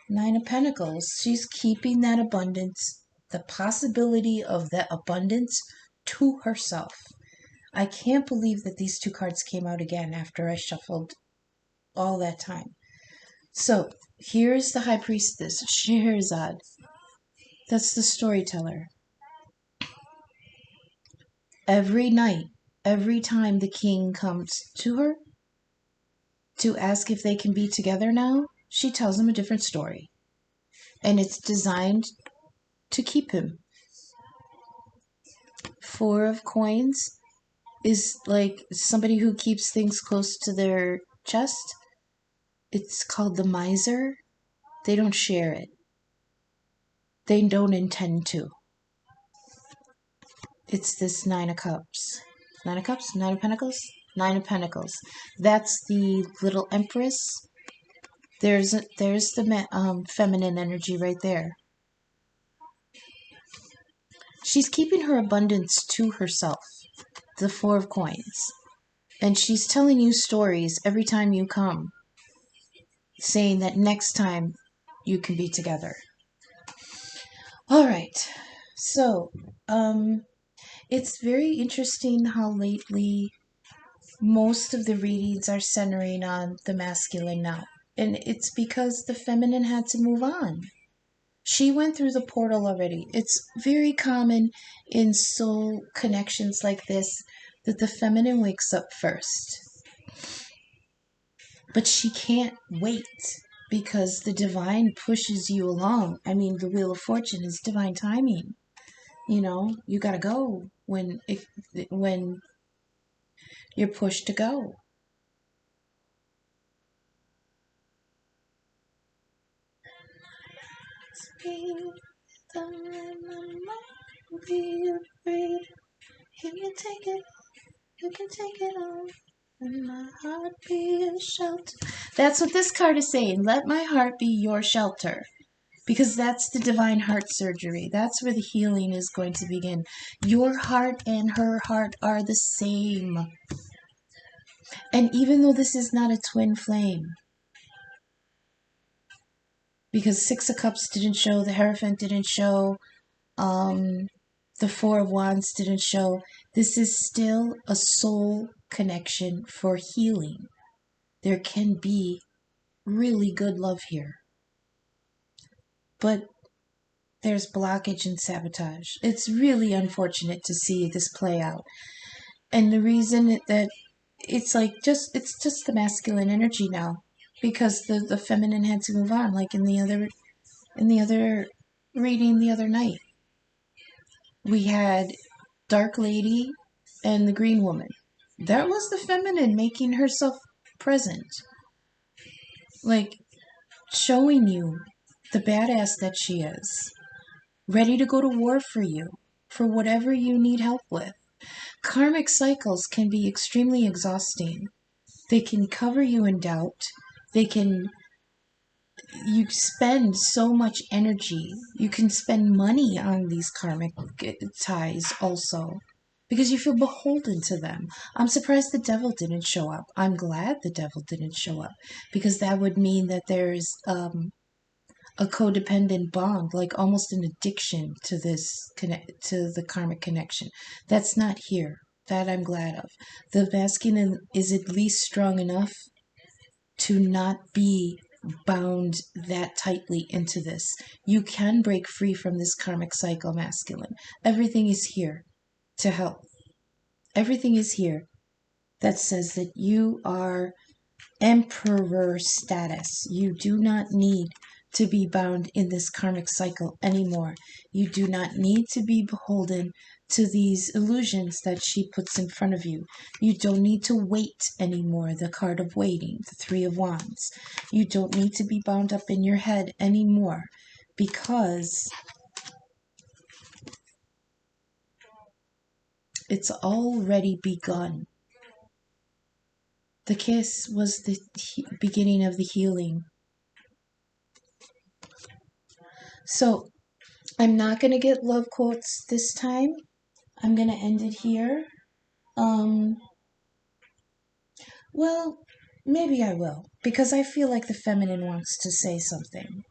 Nine of Pentacles. She's keeping that abundance, the possibility of that abundance, to herself. I can't believe that these two cards came out again after I shuffled all that time. So, here's the High Priestess, Scheherazade. That's the storyteller. Every night, every time the king comes to her to ask if they can be together now, she tells him a different story. And it's designed to keep him. Four of Coins is like somebody who keeps things close to their chest. It's called the miser. They don't share it. They don't intend to. It's this Nine of Cups. Nine of Cups? Nine of Pentacles? Nine of Pentacles. That's the little Empress. There's the feminine energy right there. She's keeping her abundance to herself. The Four of Coins. And she's telling you stories every time you come, saying that next time you can be together. All right. So, it's very interesting how lately most of the readings are centering on the masculine now. And it's because the feminine had to move on. She went through the portal already. It's very common in soul connections like this that the feminine wakes up first. But she can't wait because the divine pushes you along. I mean, the Wheel of Fortune is divine timing. You know, you gotta go when you're pushed to go. You can take it all. And my heart be your shelter. That's what this card is saying. Let my heart be your shelter. Because that's the divine heart surgery. That's where the healing is going to begin. Your heart and her heart are the same. And even though this is not a twin flame, because Six of Cups didn't show, the Hierophant didn't show, The Four of Wands didn't show. This is still a soul connection for healing. There can be really good love here. But there's blockage and sabotage. It's really unfortunate to see this play out. And the reason that it's just the masculine energy now, because the feminine had to move on, like in the other reading the other night. We had Dark Lady and the Green Woman. That was the feminine making herself present. Like, showing you the badass that she is. Ready to go to war for you, for whatever you need help with. Karmic cycles can be extremely exhausting. They can cover you in doubt. You spend so much energy. You can spend money on these karmic ties also, because you feel beholden to them. I'm surprised the devil didn't show up. I'm glad the devil didn't show up, because that would mean that there's a codependent bond, like almost an addiction to to the karmic connection. That's not here. That I'm glad of. The masculine is at least strong enough to not be bound that tightly into this. You can break free from this karmic cycle, masculine. Everything is here to help. Everything is here that says that you are emperor status. You do not need to be bound in this karmic cycle anymore. You do not need to be beholden to these illusions that she puts in front of you. You don't need to wait anymore, the card of waiting, the Three of Wands. You don't need to be bound up in your head anymore, because it's already begun. The kiss was the beginning of the healing. So I'm not going to get love quotes this time. I'm going to end it here. Well, maybe I will, because I feel like the feminine wants to say something.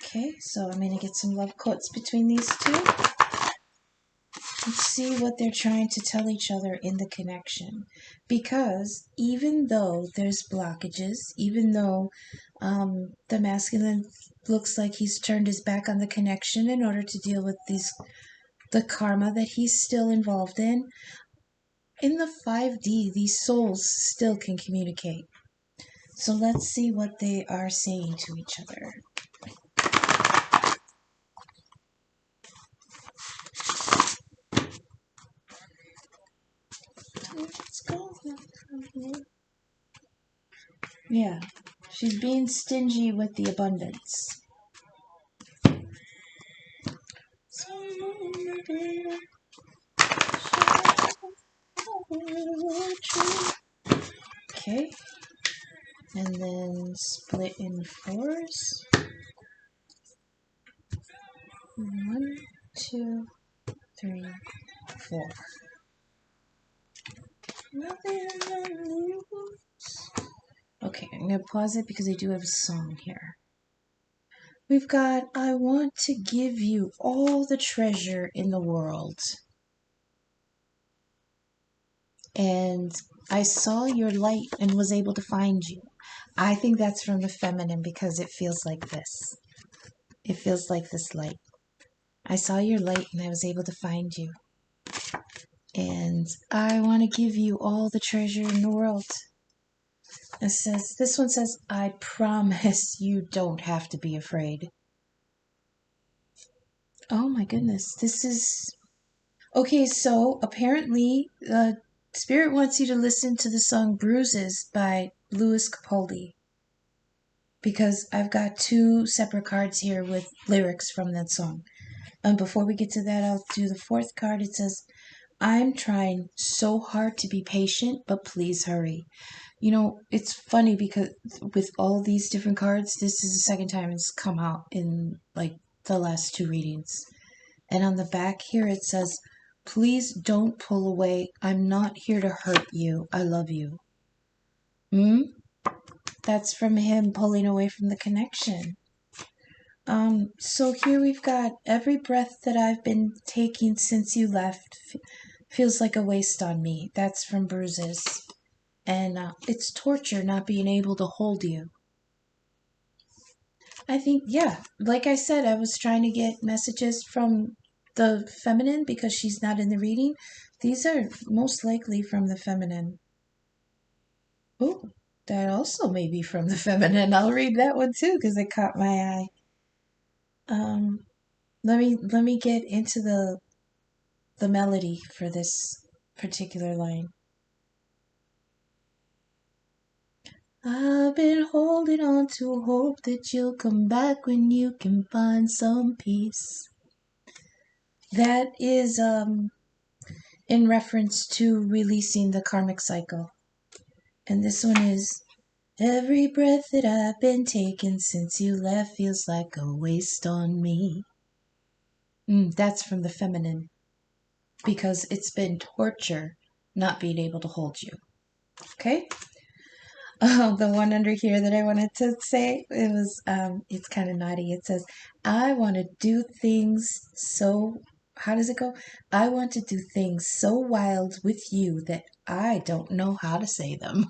Okay, so I'm going to get some love quotes between these two. Let's see what they're trying to tell each other in the connection. Because even though there's blockages, even though the masculine looks like he's turned his back on the connection in order to deal with the karma that he's still involved in the 5D, these souls still can communicate. So let's see what they are saying to each other. Let's go. Yeah, she's being stingy with the abundance. Okay, and then split in fours. 1, 2, 3, 4. Okay, I'm going to pause it because I do have a song here. We've got, I want to give you all the treasure in the world. And I saw your light and was able to find you. I think that's from the feminine because it feels like this. It feels like this light. I saw your light and I was able to find you. And I want to give you all the treasure in the world. This one says, I promise you don't have to be afraid. Oh my goodness, this is... Okay, so apparently Spirit wants you to listen to the song Bruises by Louis Capaldi. Because I've got 2 separate cards here with lyrics from that song. And before we get to that, I'll do the 4th card. It says, I'm trying so hard to be patient, but please hurry. You know, it's funny because with all these different cards, this is the 2nd time it's come out in like the last 2 readings. And on the back here it says, Please don't pull away. I'm not here to hurt you. I love you. Hmm? That's from him pulling away from the connection. So here we've got every breath that I've been taking since you left feels like a waste on me. That's from Bruises. And it's torture not being able to hold you. I think, yeah, like I said, I was trying to get messages from the feminine because she's not in the reading. These are most likely from the feminine. Oh, that also may be from the feminine. I'll read that one too because it caught my eye. Let me get into the melody for this particular line. I've been holding on to hope that you'll come back when you can find some peace. That is in reference to releasing the karmic cycle. And this one is, every breath that I've been taking since you left feels like a waste on me. That's from the feminine. Because it's been torture not being able to hold you. Okay? The one under here that I wanted to say, it was, it's kind of naughty. It says, I want to do things so, how does it go? I want to do things so wild with you that I don't know how to say them.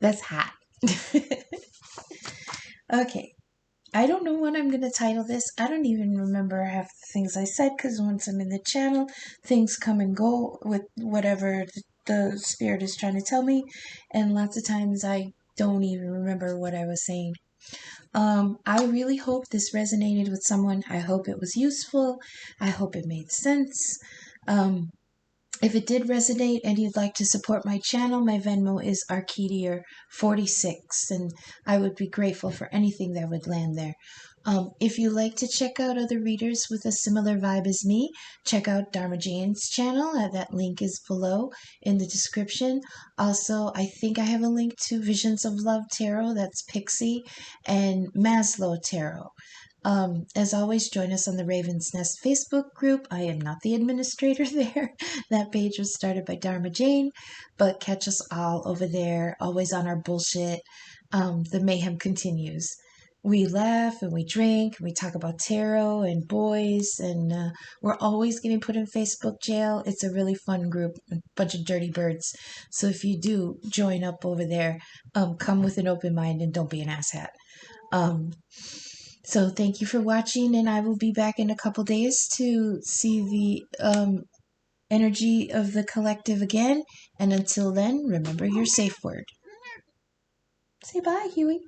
That's hot. Okay. I don't know what I'm going to title this. I don't even remember half the things I said because once I'm in the channel, things come and go with whatever the spirit is trying to tell me. And lots of times I don't even remember what I was saying. I really hope this resonated with someone. I hope it was useful. I hope it made sense. If it did resonate and you'd like to support my channel, my Venmo is Arkytior46, and I would be grateful for anything that would land there. If you like to check out other readers with a similar vibe as me, check out Dharma Jane's channel. That link is below in the description. Also, I think I have a link to Visions of Love Tarot, that's Pixie, and Maslow Tarot. As always, join us on the Raven's Nest Facebook group. I am not the administrator there. That page was started by Dharma Jane, but catch us all over there, always on our bullshit. The mayhem continues. We laugh and we drink, and we talk about tarot and boys, and we're always getting put in Facebook jail. It's a really fun group, a bunch of dirty birds. So if you do join up over there, come with an open mind and don't be an asshat. So thank you for watching, and I will be back in a couple days to see the energy of the collective again. And until then, remember your safe word. Say bye, Huey.